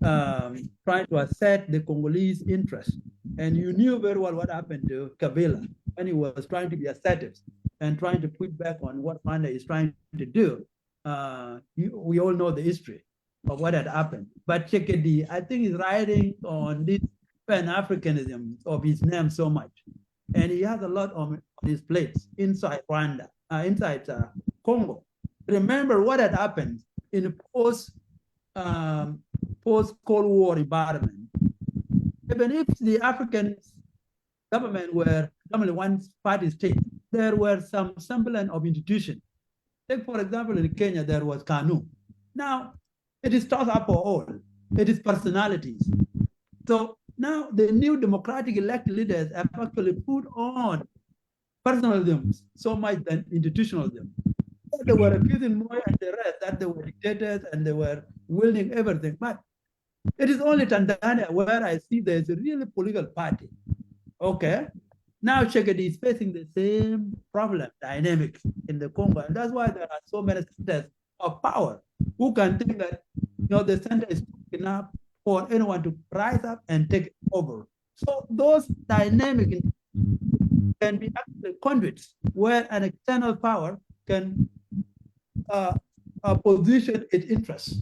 trying to assert the Congolese interest. And you knew very well what happened to Kabila when he was trying to be assertive and trying to put back on what Rwanda is trying to do. We all know the history of what had happened. But Chequered, I think, is riding on this Pan-Africanism of his name so much. And he has a lot on his plates inside Rwanda, inside Congo. Remember what had happened in a post-Cold War environment. Even if the African government were only one party state, there were some semblance of institution. Take, for example, in Kenya, there was KANU, Now, it is tossed up for all. It is personalities. So now the new democratic elected leaders have actually put on personalism so much than institutionalism. They were accusing Moy and the rest that they were dictators and they were wielding everything. But it is only Tanzania where I see there's a really political party. Okay. Now Chequered is facing the same problem dynamics in the Congo. And that's why there are so many centers of power who can think that the center is enough for anyone to rise up and take it over. So those dynamics can be actually conduits where an external power can position its interests.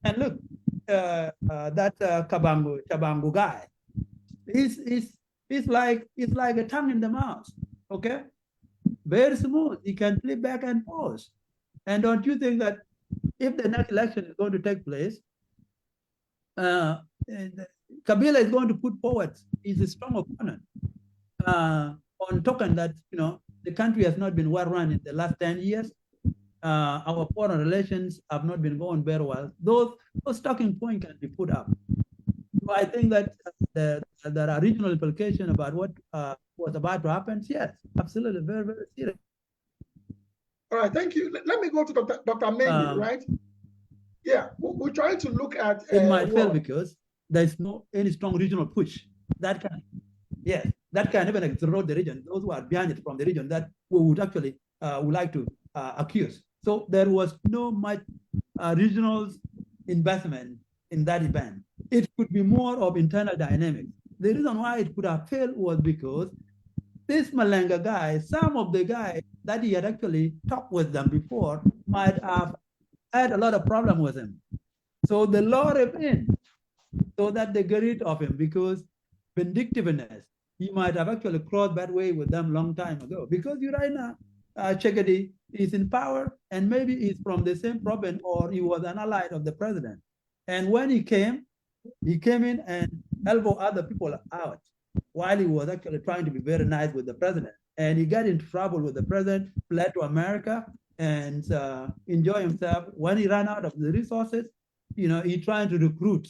And look, that Chabangu guy, he's like a tongue in the mouth. Okay, very smooth. He can flip back and forth. And don't you think that if the next election is going to take place, Kabila is going to put forward is a strong opponent on token that the country has not been well run in the last 10 years. Our foreign relations have not been going very well. Those talking points can be put up. So I think that there are regional implications about what was about to happen. Yes, absolutely, very, very serious. All right, thank you. Let me go to Dr. Mendy, right? Yeah, we're trying to look at... it might fail because there's no any strong regional push. That can even explode the region. Those who are behind it from the region that we would actually would like to accuse. So there was no much regional investment in that event. It could be more of internal dynamics. The reason why it could have failed was because this Malenga guy, some of the guys that he had actually talked with them before might have had a lot of problem with him. So they lured him in so that they get rid of him because vindictiveness, he might have actually crossed that way with them long time ago. Because you right now, Chequered is in power and maybe he's from the same province or he was an ally of the president. And when he came in and elbowed other people out while he was actually trying to be very nice with the president. And he got into trouble with the president, fled to America and enjoy himself. When he ran out of the resources, he tried to recruit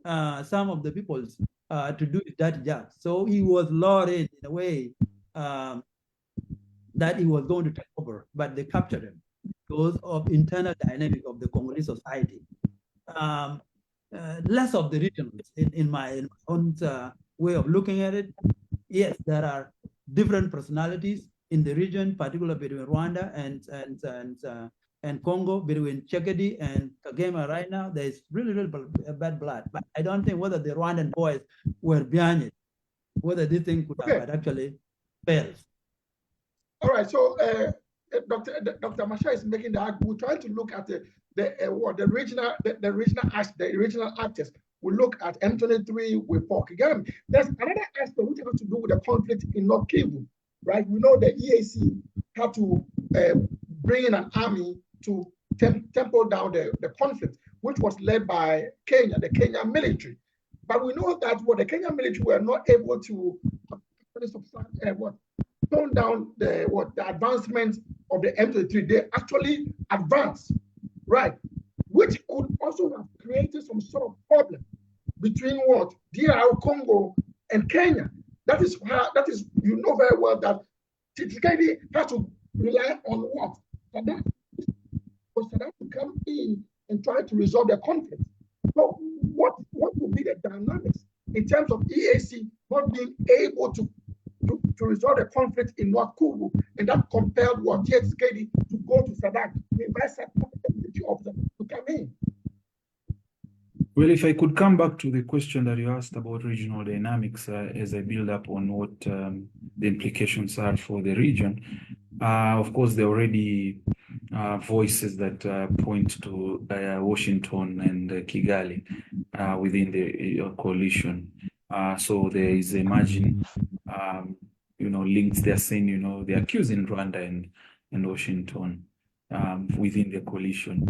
some of the people to do that job. So he was lured in a way that he was going to take over, but they captured him because of internal dynamic of the Congolese society. Less of the regionals in my own way of looking at it. Yes, there are different personalities in the region, particularly between Rwanda and Congo, between Chequered and Kagame right now. There's really, really bad blood. But I don't think whether the Rwandan boys were behind it, whether this thing could have actually failed. All right, so Dr. Masha is making the argument. We're trying to look at the regional actors. We look at M23 with Pork. Again, there's another aspect which has to do with the conflict in North Kivu, right? We know the EAC had to bring in an army to temper down the conflict, which was led by Kenya, the Kenyan military. But we know that the Kenyan military were not able to tone down the advancement of the M23. They actually advanced, right? Which could also have created some sort of problem between DR Congo and Kenya. That is very well that Tshisekedi had to rely on what? Sadat to come in and try to resolve the conflict. So what would be the dynamics in terms of EAC not being able to resolve the conflict in North Kivu, and that compelled Tshisekedi to go to Sadat to invite the officer to come in? Well, if I could come back to the question that you asked about regional dynamics as I build up on what the implications are for the region, of course, there are already voices that point to Washington and Kigali within the coalition. So there is a margin, links they're saying, they're accusing Rwanda and Washington within the coalition.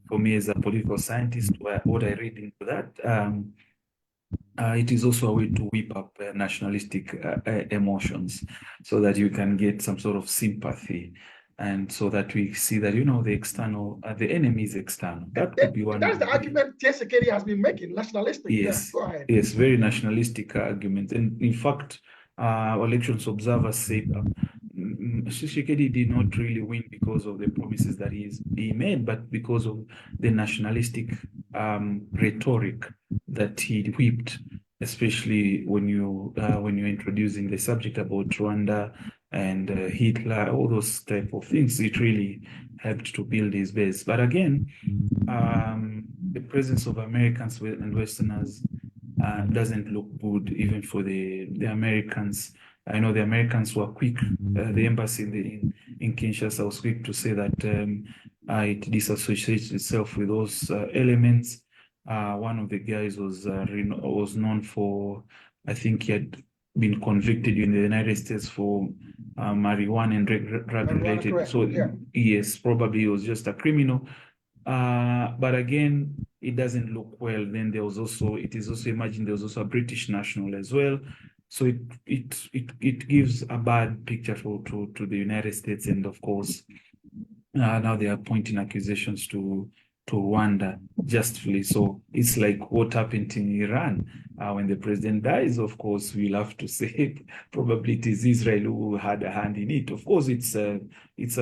For me as a political scientist, what I read into that, it is also a way to whip up nationalistic emotions so that you can get some sort of sympathy and so that we see that, you know, the external, the enemy is external. That could be one. That's the argument Chequered has been making, nationalistic. Yes, yeah, go ahead. yes, very nationalistic argument. And in fact, elections observers said Chequered did not really win because of the promises that he made, but because of the nationalistic rhetoric that he whipped, especially when you're introducing the subject about Rwanda and Hitler, all those type of things. It really helped to build his base. But again, the presence of Americans and Westerners doesn't look good even for the Americans. I know the Americans were quick, the embassy in Kinshasa was quick to say that it disassociates itself with those elements. One of the guys was known for, I think he had been convicted in the United States for marijuana and drug related. So yeah. Yes, probably he was just a criminal. But again, it doesn't look well. Then there was also, it is also imagined there was also a British national as well. So it gives a bad picture to the United States, and of course, now they are pointing accusations to Rwanda justly. So it's like what happened in Iran. When the president dies, of course, we'll have to say probably it is Israel who had a hand in it. Of course, it's a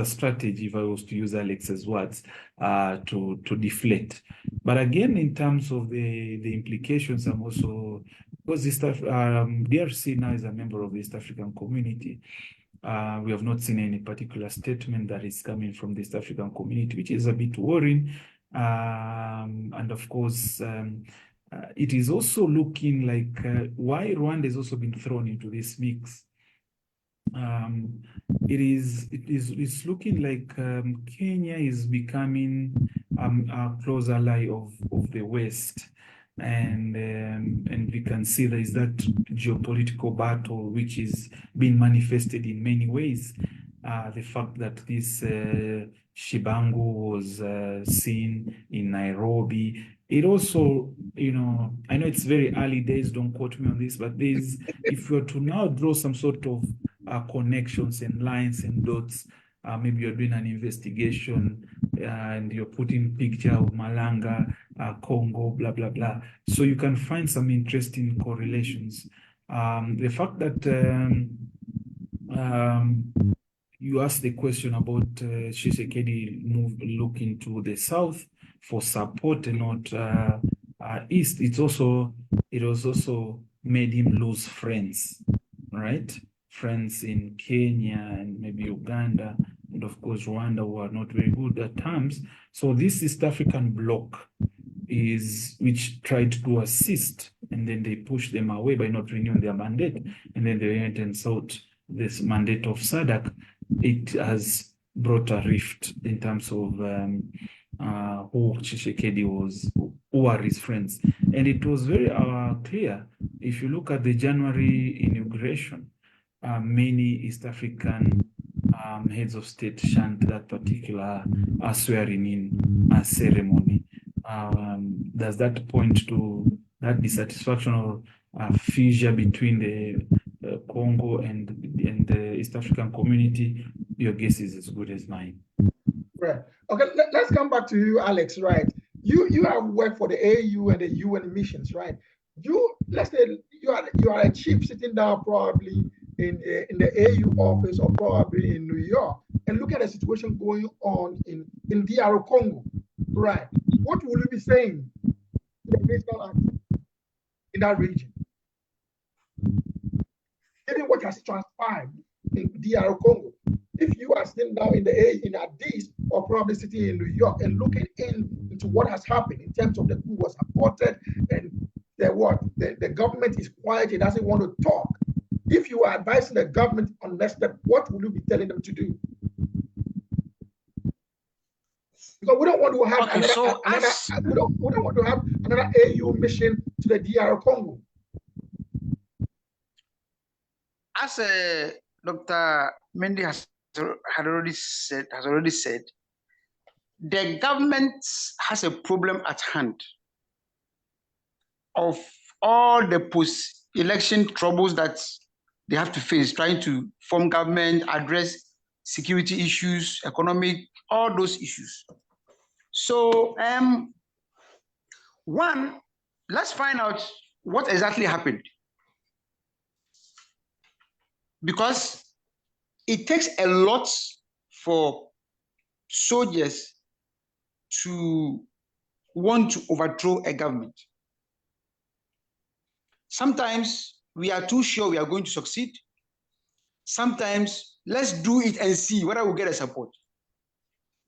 strategy, if I was to use Alex's words, to deflect. But again, in terms of the implications, I'm also, because DRC now is a member of the East African community. We have not seen any particular statement that is coming from the East African community, which is a bit worrying. And of course, it is also looking like why Rwanda has also been thrown into this mix. It's looking like Kenya is becoming a close ally of the West. And we can see there is that geopolitical battle which is being manifested in many ways. The fact that this Shibangu was seen in Nairobi, it also, you know, I know it's very early days, don't quote me on this, but there's, if you were to now draw some sort of connections and lines and dots, maybe you're doing an investigation and you're putting picture of Malanga, Congo, blah, blah, blah. So you can find some interesting correlations. The fact that you asked the question about Chequered look into the south for support and not east, it was also made him lose friends, right? Friends in Kenya and maybe Uganda, and of course Rwanda were not very good at times. So this East African bloc which tried to assist, and then they pushed them away by not renewing their mandate, and then they went and sought this mandate of SADC. It has brought a rift in terms of who Chequered was, who are his friends. And it was very clear, if you look at the January inauguration, many East African heads of state shunned that particular swearing in ceremony. Does that point to that dissatisfaction or fissure between the Congo and the East African community? Your guess is as good as mine. Right. Okay, let's come back to you, Alex, right? You have worked for the AU and the UN missions, right? Let's say you are a chief sitting down probably in the AU office or probably in New York and look at the situation going on in DR Congo, right? What will you be saying to the national actors in that region? Given what has transpired in DR Congo, if you are sitting down in Addis or probably sitting in New York and looking into what has happened in terms of the coup was aborted and the government is quiet, it doesn't want to talk. If you are advising the government on next step, what will you be telling them to do? Because we don't want to have we don't want to have another AU mission to the DR Congo. As Dr. Mendy has already said, the government has a problem at hand of all the post-election troubles that they have to face, trying to form government, address security issues, economic, all those issues. So, one, let's find out what exactly happened. Because it takes a lot for soldiers to want to overthrow a government. Sometimes we are too sure we are going to succeed. Sometimes let's do it and see whether we get a support.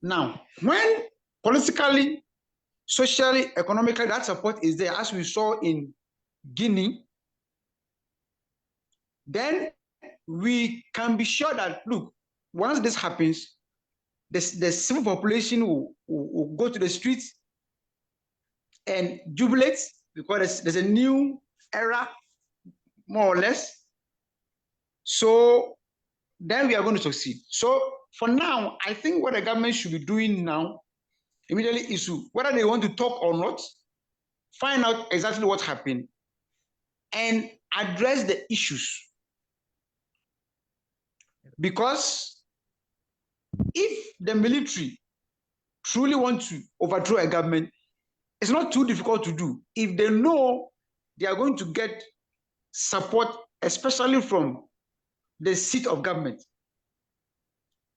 Now, when politically, socially, economically, that support is there, as we saw in Guinea, then we can be sure that, look, once this happens, the civil population will go to the streets and jubilate because there's a new era, more or less. So then we are going to succeed. So for now, I think what the government should be doing now immediately is to, whether they want to talk or not, find out exactly what happened and address the issues. Because if the military truly want to overthrow a government, it's not too difficult to do. If they know they are going to get support, especially from the seat of government,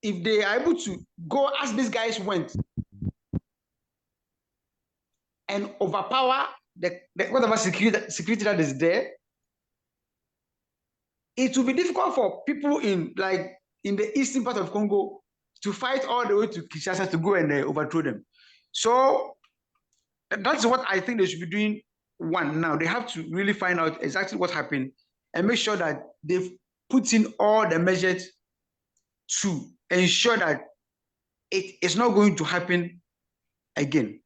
if they are able to go as these guys went and overpower the whatever security that is there, it will be difficult for people in the eastern part of Congo to fight all the way to Kinshasa to go and overthrow them. So that's what I think they should be doing. One, now they have to really find out exactly what happened and make sure that they've put in all the measures to ensure that it is not going to happen again.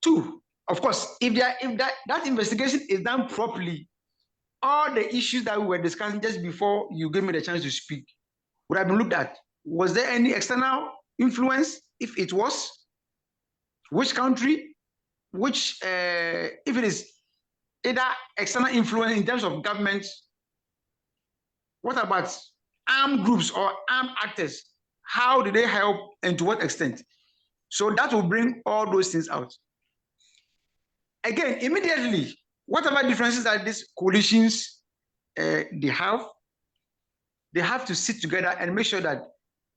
Two, of course, if that investigation is done properly, all the issues that we were discussing just before you gave me the chance to speak would have been looked at. Was there any external influence? If it was, which country? Which, if it is either external influence in terms of governments, what about armed groups or armed actors? How did they help and to what extent? So that will bring all those things out. Again, immediately, whatever differences that these coalitions they have to sit together and make sure that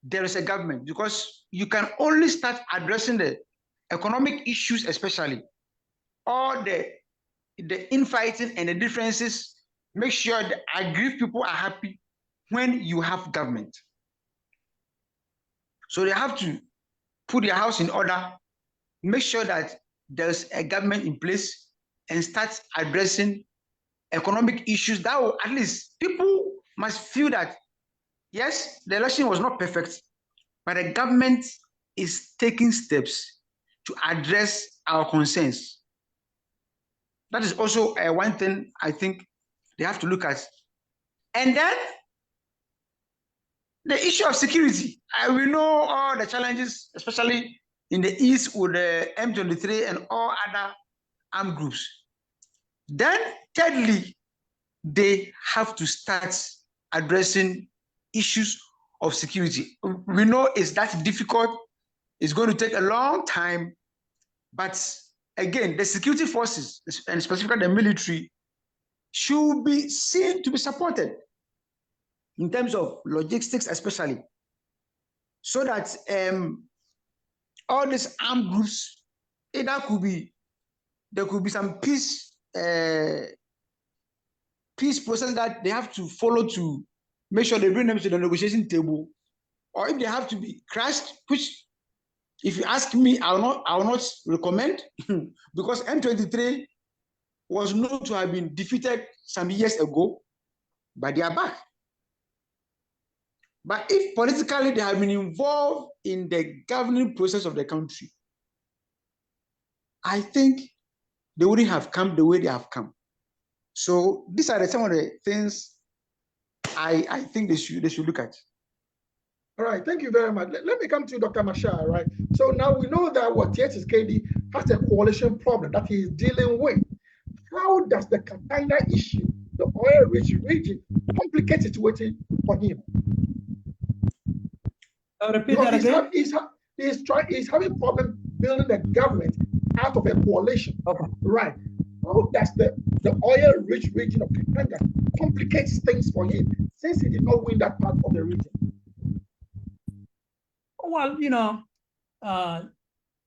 there is a government, because you can only start addressing the economic issues, especially, or the infighting and the differences. Make sure the aggrieved people are happy when you have government. So they have to put their house in order, make sure that there's a government in place, and start addressing economic issues that will, at least people must feel that, yes, the election was not perfect, but the government is taking steps to address our concerns. That is also one thing I think they have to look at. And then the issue of security. We know all the challenges, especially in the east with the M23 and all other armed groups. Then, thirdly, they have to start addressing issues of security. We know it's that difficult. It's going to take a long time. But again, the security forces, and specifically the military, should be seen to be supported in terms of logistics, especially, so that all these armed groups, there could be some peace process that they have to follow to make sure they bring them to the negotiation table, or if they have to be crushed, which, if you ask me, I will not recommend, because M23 was known to have been defeated some years ago, but they are back. But if politically they have been involved in the governing process of the country, I think they wouldn't have come the way they have come. So these are some of the things I think they should look at. All right, thank you very much. Let me come to Dr. Machar, right? So now we know that what Tshisekedi has a coalition problem that he is dealing with. How does the Katanga issue, the oil-rich region, complicate situation for him? Repeat that again. He's having problem building the government out of a coalition. Okay. Right. How does the oil-rich region of Kenya complicates things for him since he did not win that part of the region? Well, you know,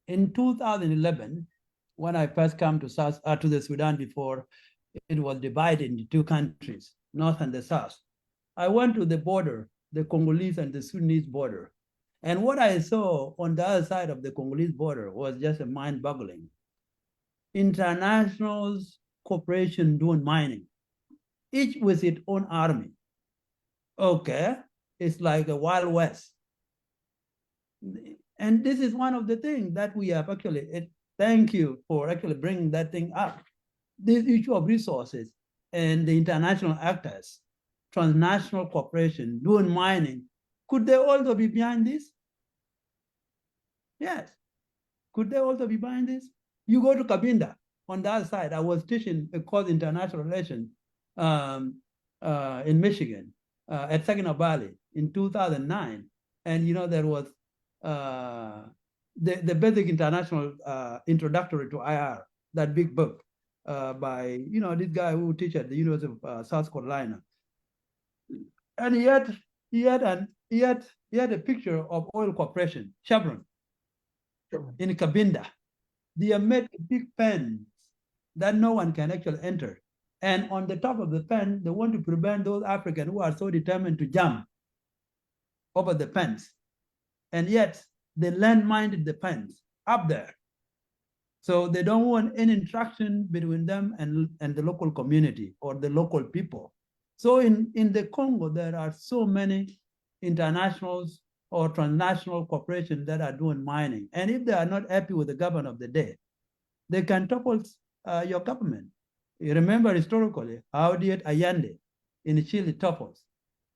in 2011, when I first came to the Sudan before it was divided into two countries, North and the South, I went to the border, the Congolese and the Sudanese border. And what I saw on the other side of the Congolese border was just a mind-boggling. International corporation doing mining, each with its own army. Okay, it's like a Wild West. And this is one of the things that we have actually, thank you for actually bringing that thing up. This issue of resources and the international actors, transnational corporation doing mining, could they also be behind this? Yes. Could they also be behind this? You go to Cabinda on the other side. I was teaching a course international relations in Michigan at Saginaw Valley in 2009. And you know, there was the basic international introductory to IR, that big book by, you know, this guy who teaches at the University of South Carolina. And he had a picture of oil corporation, Chevron, in Cabinda. They have made big pens that no one can actually enter. And on the top of the pen, they want to prevent those Africans who are so determined to jump over the pens. And yet they landmined the pens up there. So they don't want any interaction between them and the local community or the local people. So in the Congo, there are so many internationals or transnational corporations that are doing mining. And if they are not happy with the government of the day, they can topple your government. You remember historically, how did Allende in Chile topples?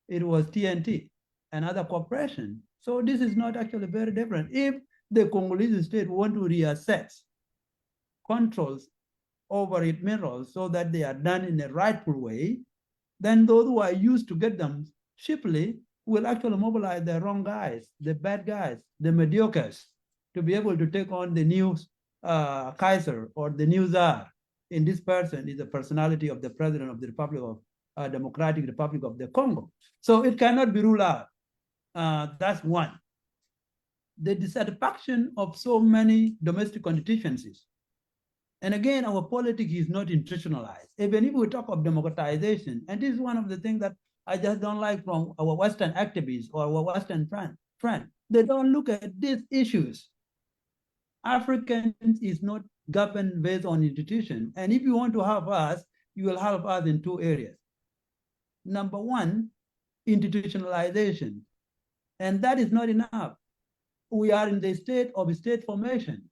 It was TNT, another corporation. So this is not actually very different. If the Congolese state want to reassess controls over its minerals so that they are done in a rightful way, then those who are used to get them cheaply will actually mobilize the wrong guys, the bad guys, the mediocres, to be able to take on the new Kaiser or the new Tsar. In this person is the personality of the president of the Republic of Democratic Republic of the Congo. So it cannot be ruled out. That's one. The dissatisfaction of so many domestic constituencies. And again, our politics is not institutionalized. Even if we talk of democratization, and this is one of the things that I just don't like from our Western activists or our Western friends. They don't look at these issues. Africans is not governed based on institutions. And if you want to help us, you will help us in two areas. Number one, institutionalization. And that is not enough. We are in the state of state formation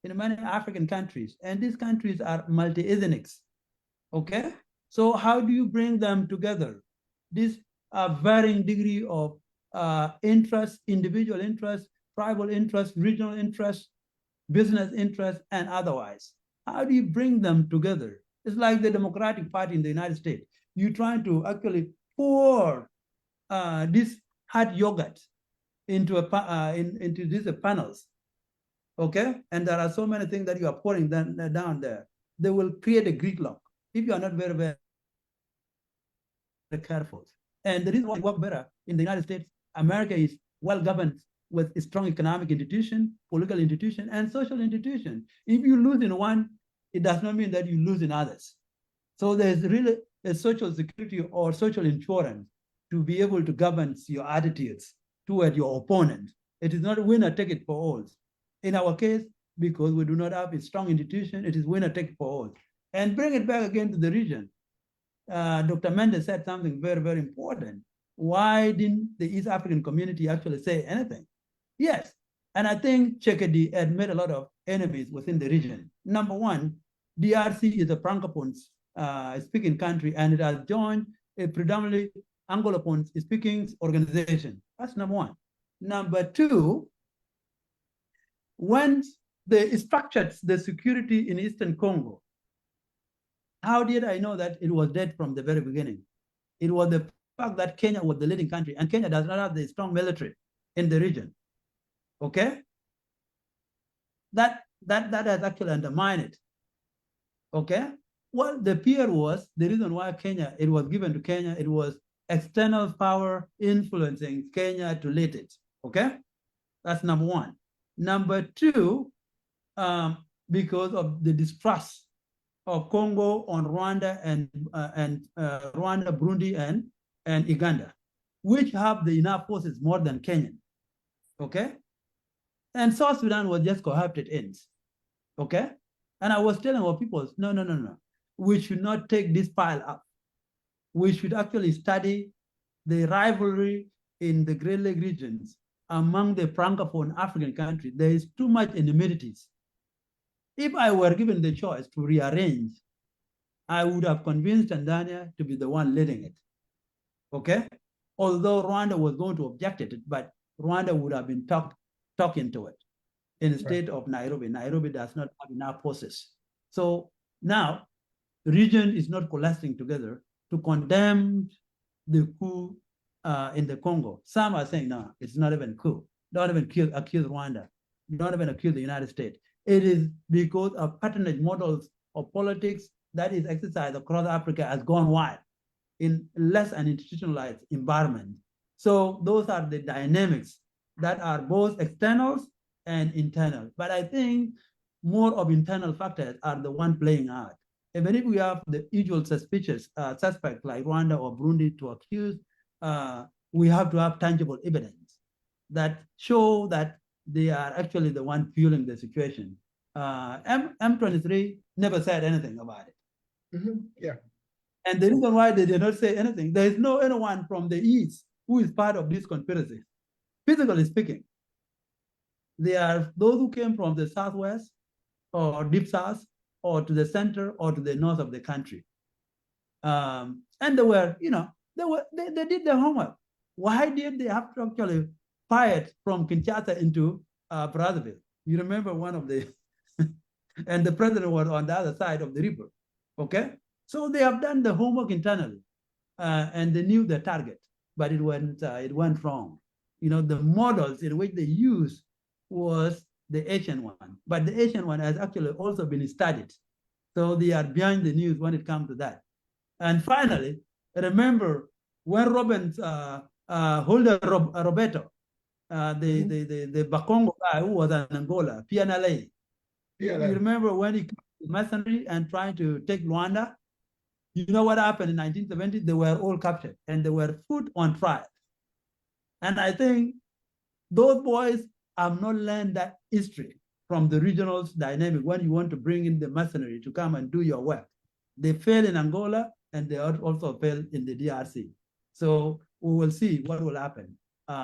in many African countries, and these countries are multi-ethnics, okay? So how do you bring them together? This varying degree of interest, individual interest, tribal interest, regional interest, business interest, and otherwise. How do you bring them together? It's like the Democratic Party in the United States. You're trying to actually pour this hot yogurt into these panels, okay? And there are so many things that you are pouring down there. They will create a gridlock if you are not very, very careful. And the reason why it works better in the United States, America is well governed with a strong economic institution, political institution, and social institution. If you lose in one, it does not mean that you lose in others. So there's really a social security or social insurance to be able to govern your attitudes toward your opponent. It is not winner take it for all. In our case, because we do not have a strong institution, it is winner take it for all. And bring it back again to the region. Dr. Mendes said something very, very important. Why didn't the East African community actually say anything? Yes, and I think Chequered had made a lot of enemies within the region. Number one, DRC is a Francophone speaking country, and it has joined a predominantly Anglophone speaking organization. That's number one. Number two, when they structured the security in Eastern Congo, how did I know that it was dead from the very beginning? It was the fact that Kenya was the leading country, and Kenya does not have the strong military in the region. Okay? That has actually undermined it. Okay? Well, the fear was the reason why Kenya, it was given to Kenya, it was external power influencing Kenya to lead it. Okay? That's number one. Number two, because of the distrust of Congo on Rwanda and Rwanda, Burundi, and Uganda, which have the enough forces more than Kenyan. Okay? And South Sudan was just cohabited ends. Okay? And I was telling our people, no. We should not take this pile up. We should actually study the rivalry in the Great Lake regions among the Francophone African countries. There is too much enmities. If I were given the choice to rearrange, I would have convinced Tanzania to be the one leading it. Okay? Although Rwanda was going to object it, but Rwanda would have been talking to it instead of Nairobi. Nairobi does not have enough forces. So now, the region is not coalescing together to condemn the coup in the Congo. Some are saying, no, it's not even coup. Don't even accuse Rwanda. Don't even accuse the United States. It is because of patronage models of politics that is exercised across Africa has gone wild in less an institutionalized environment. So those are the dynamics that are both externals and internal. But I think more of internal factors are the one playing out. Even if we have the usual suspicious suspect like Rwanda or Burundi to accuse, we have to have tangible evidence that show that they are actually the one fueling the situation. M23 never said anything about it. Yeah. And the reason why they did not say anything, there is no anyone from the East who is part of this conspiracy. Physically speaking, they are those who came from the Southwest or Deep South, or to the center, or to the north of the country. And they were, they did their homework. Why did they have to actually fight from Kinshasa into Brazzaville? You remember one of the, and the president was on the other side of the river, okay? So they have done the homework internally, and they knew the target, but it went wrong. The models in which they used was the Asian one, but the Asian one has actually also been studied. So they are behind the news when it comes to that. And finally, remember when Holder Roberto, the Bakongo guy who was in Angola, PNLA. You remember when he came to mercenary and trying to take Rwanda? You know what happened in 1970? They were all captured and they were put on trial. And I think those boys have not learned that history from the regional dynamic when you want to bring in the mercenary to come and do your work. They fail in Angola and they also fail in the DRC. So we will see what will happen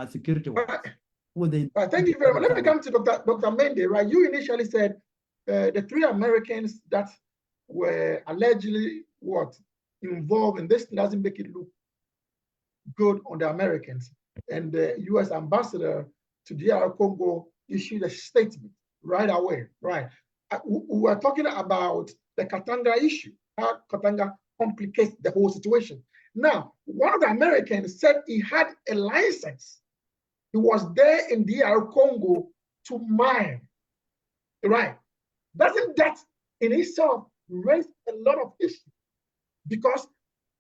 security-wise. Thank you very much. Let me come to Dr. Mende, right? You initially said the 3 Americans that were allegedly involved in this doesn't make it look good on the Americans. And the U.S. ambassador to DR Congo issued a statement right away, right? We were talking about the Katanga issue, how Katanga complicates the whole situation. Now, one of the Americans said he had a license. He was there in DR Congo to mine, right? Doesn't that in itself raise a lot of issues? Because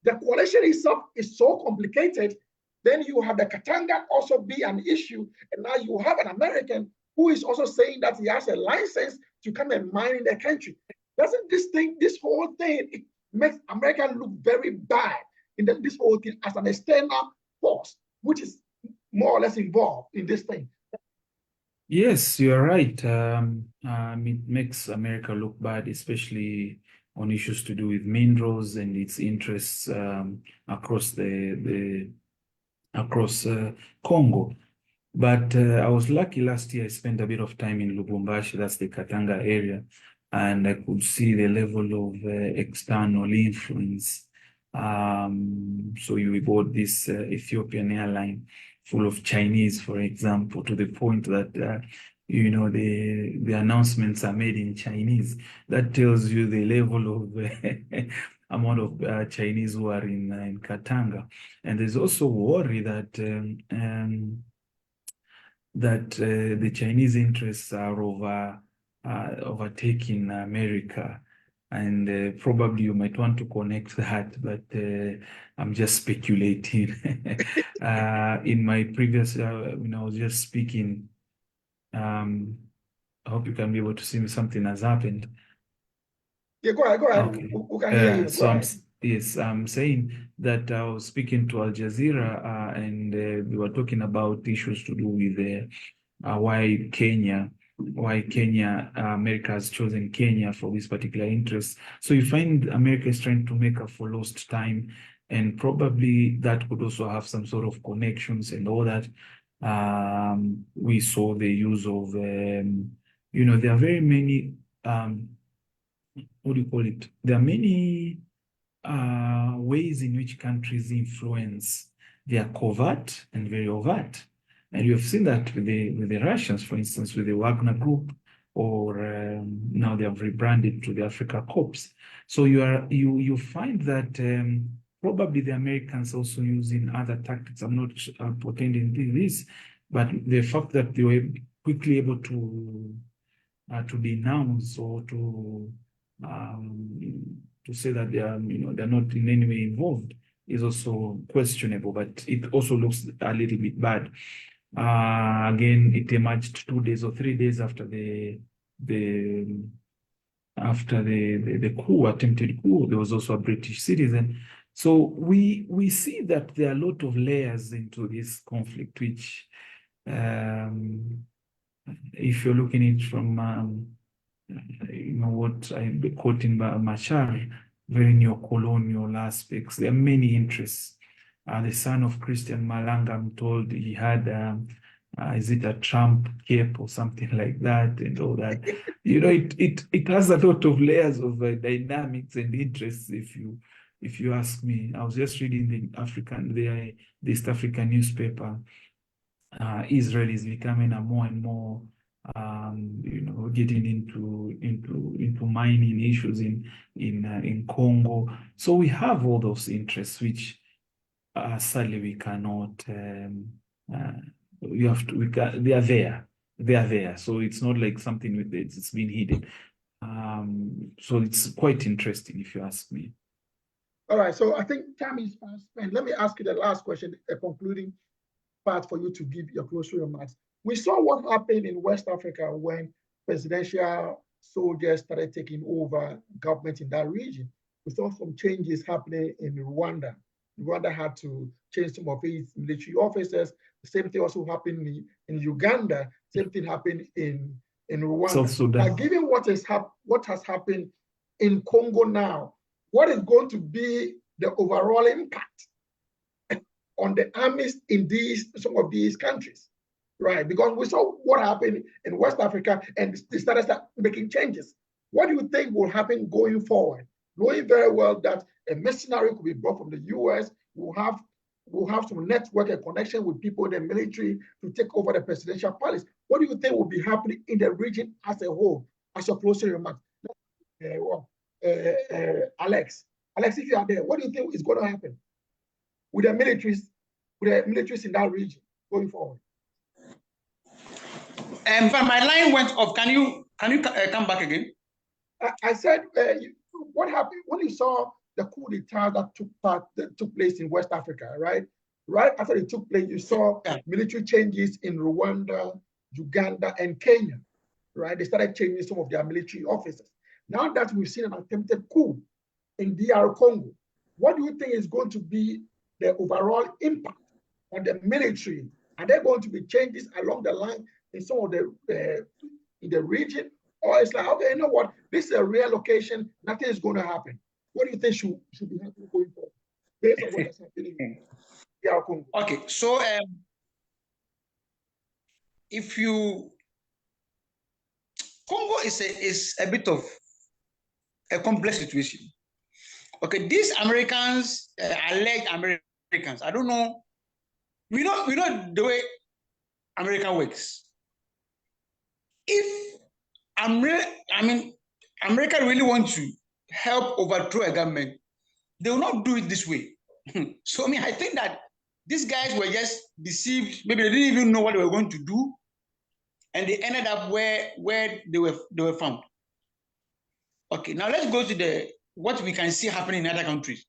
the coalition itself is so complicated. Then you have the Katanga also be an issue. And now you have an American who is also saying that he has a license to come and mine in the country. Doesn't this whole thing, it makes America look very bad in this whole thing as an external force, which is more or less involved in this thing? Yes, you're right. It makes America look bad, especially on issues to do with minerals and its interests across across Congo. But I was lucky last year. I spent a bit of time in Lubumbashi, that's the Katanga area, and I could see the level of external influence. So we bought this Ethiopian airline full of Chinese, for example, to the point that the announcements are made in Chinese. That tells you the level of amount of Chinese who are in Katanga. And there's also worry that that the Chinese interests are overtaking America. And probably you might want to connect that, but I'm just speculating. In my previous, when I was just speaking, I hope you can be able to see me. Something has happened. Yeah, go ahead. Okay. We can hear you. So I'm saying that I was speaking to Al Jazeera and we were talking about issues to do with why America has chosen Kenya for this particular interest. So you find America is trying to make up for lost time, and probably that could also have some sort of connections and all that. We saw the use of, there are very many, what do you call it? There are many ways in which countries influence. They are covert and very overt. And you have seen that with the Russians, for instance, with the Wagner Group, or now they have rebranded to the Africa Corps. So you find that probably the Americans also using other tactics. I'm not pretending this, but the fact that they were quickly able to denounce or to say that they are, they're not in any way involved is also questionable, but it also looks a little bit bad. Again, it emerged 2 days or 3 days after the coup, attempted coup. There was also a British citizen. So we see that there are a lot of layers into this conflict, which, if you're looking at it from, what I'm quoting by Machar, very neo-colonial aspects. There are many interests. The son of Christian Malanga, I'm told he had, is it a Trump cape or something like that, and all that. It has a lot of layers of dynamics and interests. If you ask me, I was just reading the East African newspaper. Israel is becoming a more and more, getting into mining issues in Congo. So we have all those interests, which sadly we cannot. They are there. They are there. So it's not like something it's been hidden. So it's quite interesting, if you ask me. All right. So I think time is fast spent. Let me ask you the last question, a concluding part for you to give your closing remarks. We saw what happened in West Africa when presidential soldiers started taking over government in that region. We saw some changes happening in Rwanda. Rwanda had to change some of its military officers. The same thing also happened in Uganda. Same thing happened in Rwanda. South Sudan. Now, given what has happened in Congo now, what is going to be the overall impact on the armies in some of these countries, right? Because we saw what happened in West Africa and they started making changes. What do you think will happen going forward? Knowing very well that a mercenary could be brought from the US, we'll have some network and connection with people in the military to take over the presidential palace. What do you think will be happening in the region as a whole? As your closing remarks, Alex, if you are there, what do you think is going to happen with the militaries in that region going forward? My line went off. Can you come back again? I said, what happened when you saw the coup d'etat that took place in West Africa, right? Right after it took place, you saw military changes in Rwanda, Uganda, and Kenya, right? They started changing some of their military officers. Now that we've seen an attempted coup in DR Congo, what do you think is going to be the overall impact on the military? Are there going to be changes along the line in some of in the region? Or it's like, okay, you know what? This is a relocation. Nothing is going to happen. What do you think should be happening going forward based on what is happening in DR Congo? Okay, so Congo is a bit of a complex situation. Okay, these Americans, alleged Americans, I don't know. We know the way America works. If America really wants to help overthrow a government, they will not do it this way. So I think that these guys were just deceived. Maybe they didn't even know what they were going to do. and they ended up where they were found. Okay, now let's go to what we can see happening in other countries.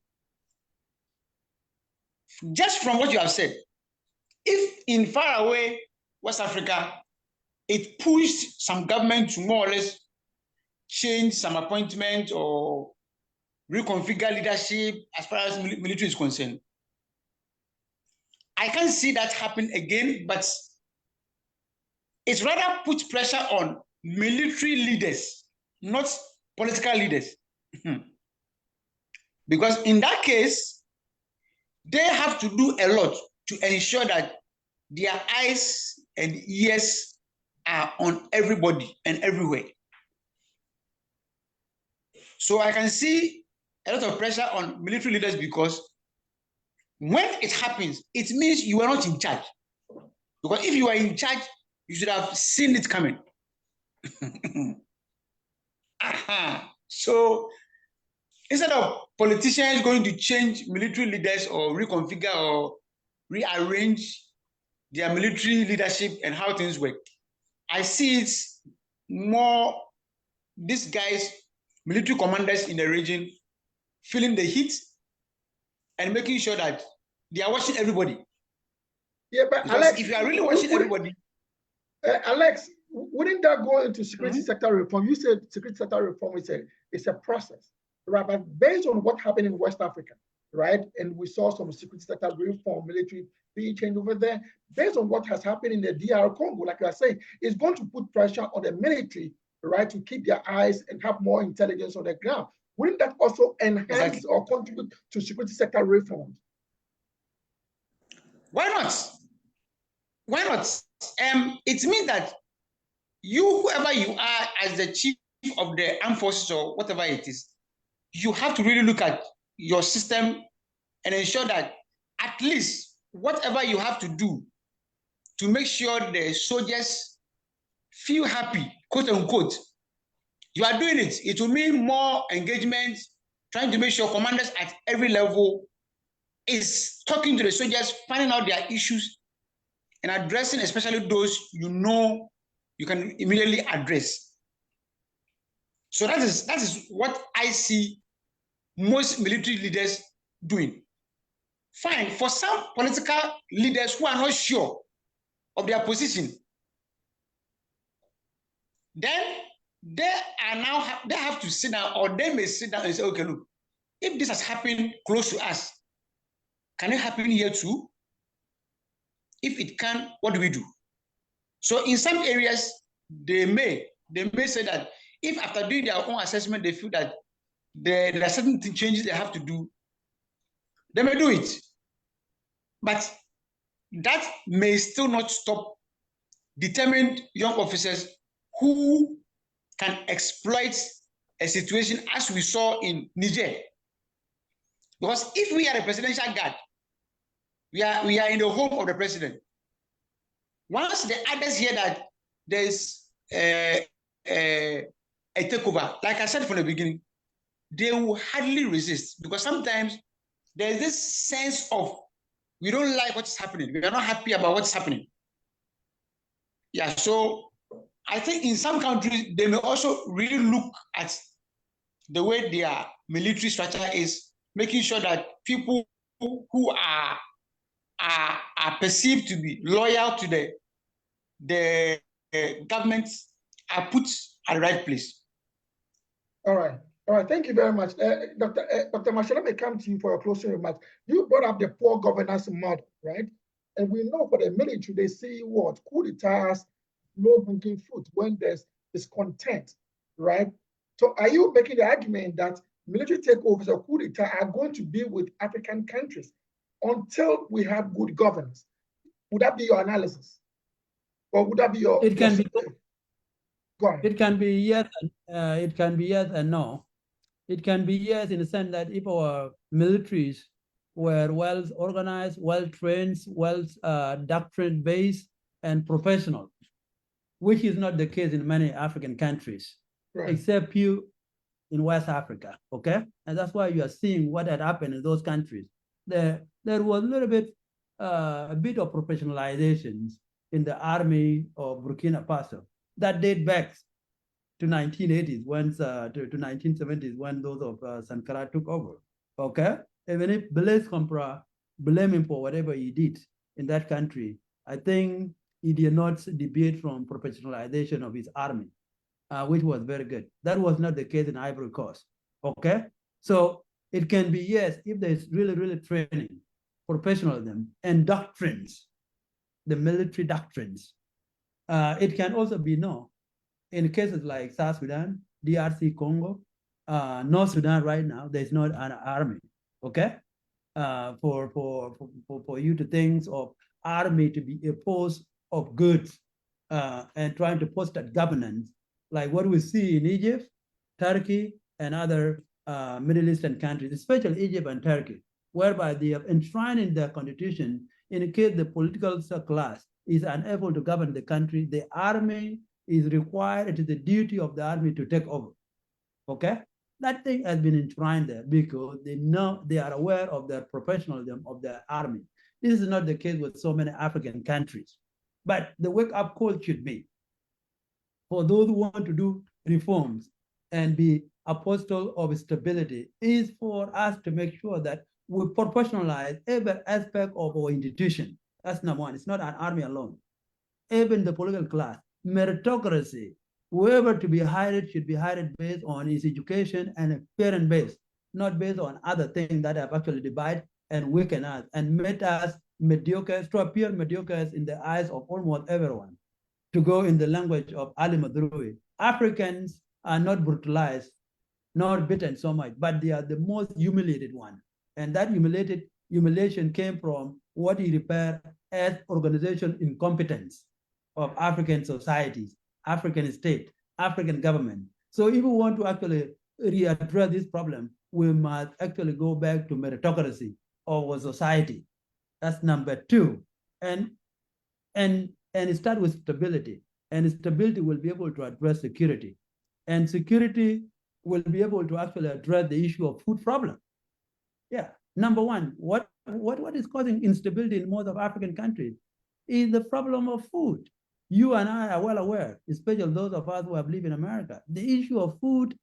Just from what you have said, if in faraway West Africa, it pushed some government to more or less change some appointment or reconfigure leadership as far as military is concerned, I can't see that happen again, but it's rather put pressure on military leaders, not political leaders. Because in that case, they have to do a lot to ensure that their eyes and ears are on everybody and everywhere. So I can see a lot of pressure on military leaders because when it happens, it means you are not in charge. Because if you are in charge, you should have seen it coming. So instead of politicians going to change military leaders or reconfigure or rearrange their military leadership and how things work, I see it more these guys, military commanders in the region, feeling the heat and making sure that they are watching everybody. Yeah, but because Alex, if you are really watching everybody, Alex, wouldn't that go into security sector reform? You said security sector reform is a process, right? But based on what happened in West Africa, right, and we saw some security sector reform, military being changed over there. Based on what has happened in the DR Congo, like you are saying, it's going to put pressure on the military, right, to keep their eyes and have more intelligence on the ground. Wouldn't that also enhance or contribute to security sector reforms? Why not? Why not? It means that you, whoever you are as the chief of the armed forces or whatever it is, you have to really look at your system and ensure that at least whatever you have to do to make sure the soldiers feel happy, quote unquote, you are doing it. It will mean more engagement, trying to make sure commanders at every level is talking to the soldiers, finding out their issues, and addressing especially those you know you can immediately address. So that is what I see most military leaders doing. Fine, for some political leaders who are not sure of their position, then they have to sit down, or they may sit down and say, okay, look, if this has happened close to us, can it happen here too? If it can, what do we do? So in some areas, they may say that if after doing their own assessment, they feel that there are certain changes they have to do, they may do it. But that may still not stop determined young officers who can exploit a situation as we saw in Niger. Because if we are a presidential guard, we are in the home of the president. Once the others hear that there's a takeover, like I said from the beginning, they will hardly resist, because sometimes there's this sense of we don't like what's happening. We are not happy about what's happening. Yeah, so I think in some countries, they may also really look at the way their military structure is, making sure that people who are perceived to be loyal to the government are put at the right place. All right. Thank you very much. Dr. Marshall, let me come to you for your closing remarks. You brought up the poor governance model, right? And we know for the military, they see what? Coup d'etats, low-hanging fruit when there's discontent, right? So are you making the argument that military takeovers or coup d'etat are going to be with African countries until we have good governance? Would that be your analysis? Or would that be your... It can be. Go ahead. It can be yes. It can be yes and no. It can be yes in the sense that if our militaries were well organized, well trained, well doctrine based, and professional, which is not the case in many African countries, right, except few in West Africa. Okay, and that's why you are seeing what had happened in those countries. There was a bit of professionalization in the army of Burkina Faso. That date back to 1980s, to 1970s, when those of Sankara took over. Okay, even if Blaise Compaoré blame him for whatever he did in that country, I think he did not deviate from professionalization of his army, which was very good. That was not the case in Ivory Coast. Okay, so it can be, yes, if there's really training, professionalism, and doctrines, the military doctrines. It can also be no. In cases like South Sudan, DRC Congo, North Sudan right now, there's not an army, okay? For you to think of army to be a force of goods and trying to foster governance, like what we see in Egypt, Turkey, and other Middle Eastern countries, especially Egypt and Turkey, whereby they have enshrined in their constitution, in case the political class is unable to govern the country, the army is required. It is the duty of the army to take over. Okay, that thing has been enshrined there because they know, they are aware of the professionalism of the army. This is not the case with so many African countries. But the wake-up call should be for those who want to do reforms and be apostle of stability, is for us to make sure that we professionalize every aspect of our institution. That's number one. It's not an army alone. Even the political class, meritocracy, whoever to be hired should be hired based on his education and parent base, not based on other things that have actually divided and weakened us and made us mediocre, to appear mediocre in the eyes of almost everyone. To go in the language of Ali Madrui, Africans are not brutalized, not beaten so much, but they are the most humiliated one. And that humiliation came from what he referred as organizational incompetence of African societies, African state, African government. So if we want to actually readdress this problem, we must actually go back to meritocracy of our society. That's number two. And start with stability. And stability will be able to address security. And security will be able to actually address the issue of food problem. Yeah. Number one, what is causing instability in most of African countries is the problem of food. You and I are well aware, especially those of us who have lived in America. The issue of food,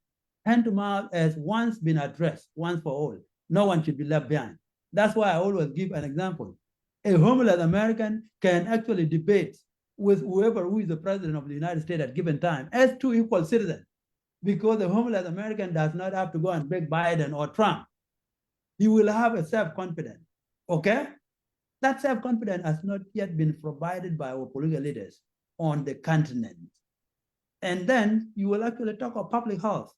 hand to mouth, has once been addressed, once for all. No one should be left behind. That's why I always give an example. A homeless American can actually debate with whoever who is the president of the United States at given time as two equal citizens, because the homeless American does not have to go and beg Biden or Trump. He will have a self-confidence, okay? That self-confidence has not yet been provided by our political leaders on the continent. And then you will actually talk of public health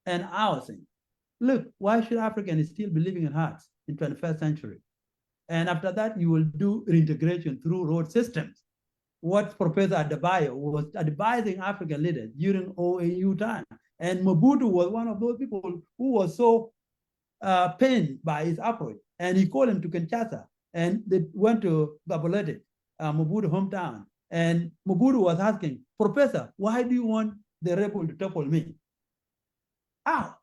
and housing. Look, why should Africans still be living in huts in 21st century? And after that, you will do reintegration through road systems. What Professor Adebayo was advising African leaders during OAU time. And Mobutu was one of those people who was so pained by his approach. And he called him to Kinshasa. And they went to Gabolete, Mobutu's hometown. And Mobutu was asking, Professor, why do you want the rebel to topple me? Ah,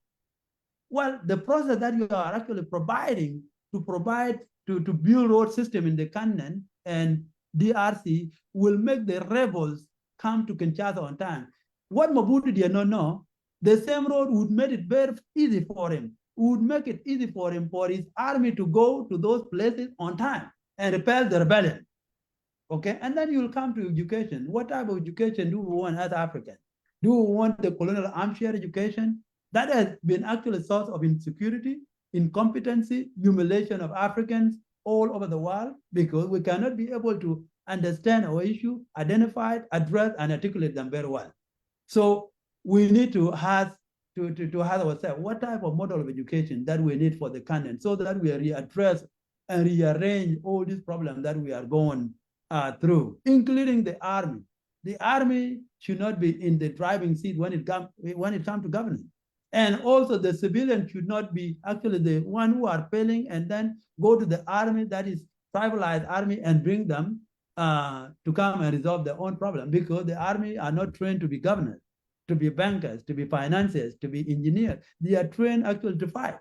well, the process that you are actually providing to build road system in the continent and DRC will make the rebels come to Kinshasa on time. What Mobutu did not know, the same road would make it very easy for him, would make it easy for him, for his army to go to those places on time and repel the rebellion. Okay, and then you'll come to education. What type of education do we want as Africans? Do we want the colonial armchair education? That has been actually a source of insecurity, incompetency, humiliation of Africans all over the world, because we cannot be able to understand our issue, identify, address, and articulate them very well. So we need to ask ourselves what type of model of education that we need for the continent, so that we readdress and rearrange all these problems that we are going through, including the army. The army should not be in the driving seat when it comes to governance. And also the civilian should not be actually the one who are failing and then go to the army, that is tribalized army, and bring them to come and resolve their own problem, because the army are not trained to be governors, to be bankers, to be financiers, to be engineers. They are trained actually to fight,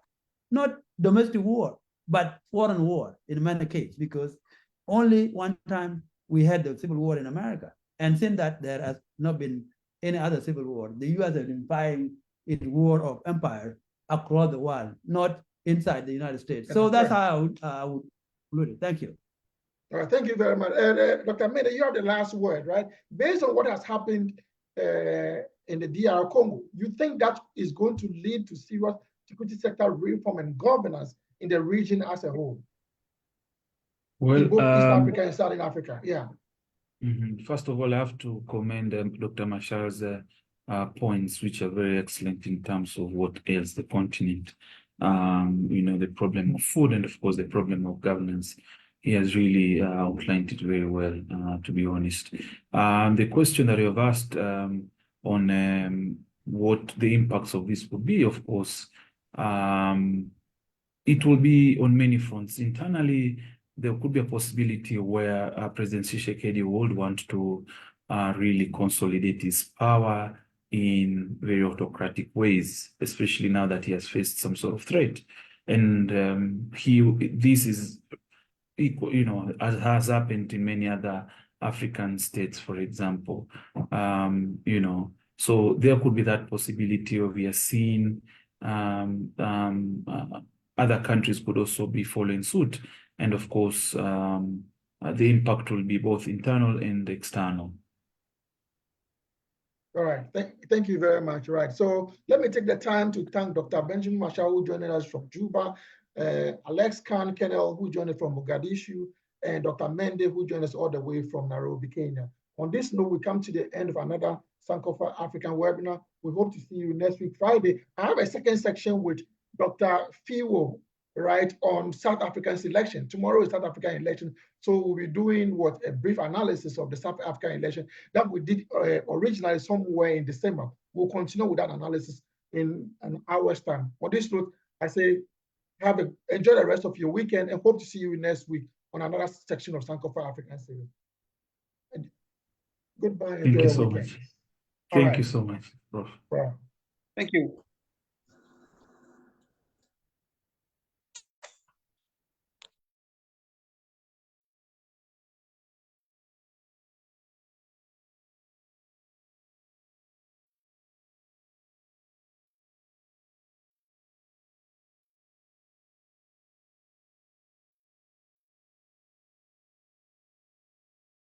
not domestic war, but foreign war in many cases, because only one time we had the Civil War in America. And since that, there has not been any other civil war. The U.S. has been fighting in war of empire across the world, not inside the United States. So that's how I would conclude it. Thank you. All right, thank you very much. Dr. Mende, you have the last word, right? Based on what has happened in the DR Congo, you think that is going to lead to serious security sector reform and governance in the region as a whole? Well, in both East Africa and Southern Africa, yeah. First of all, I have to commend Dr. Mashal's points, which are very excellent in terms of what ails the continent. The problem of food and, of course, the problem of governance. He has really outlined it very well, to be honest. The question that you have asked on what the impacts of this would be, of course, it will be on many fronts. Internally, there could be a possibility where President Tshisekedi would want to really consolidate his power in very autocratic ways, especially now that he has faced some sort of threat. And this is equal, as has happened in many other African states, for example. So there could be that possibility of we are seeing other countries could also be following suit. And of course, the impact will be both internal and external. All right, thank you very much. Right, so let me take the time to thank Dr. Benjamin Mashal, who joined us from Juba, Alex Khan Kennel, who joined us from Mogadishu, and Dr. Mende, who joined us all the way from Nairobi, Kenya. On this note, we come to the end of another Sankofa African webinar. We hope to see you next week, Friday. I have a second section with Dr. Fiwo, right, on South African election. Tomorrow is South African election. So we'll be doing a brief analysis of the South African election that we did originally somewhere in December. We'll continue with that analysis in an hour's time. On this note, I say, enjoy the rest of your weekend and hope to see you next week on another section of Sankofa African series. And goodbye. Thank you so much. Thank you so much, Prof. Thank you.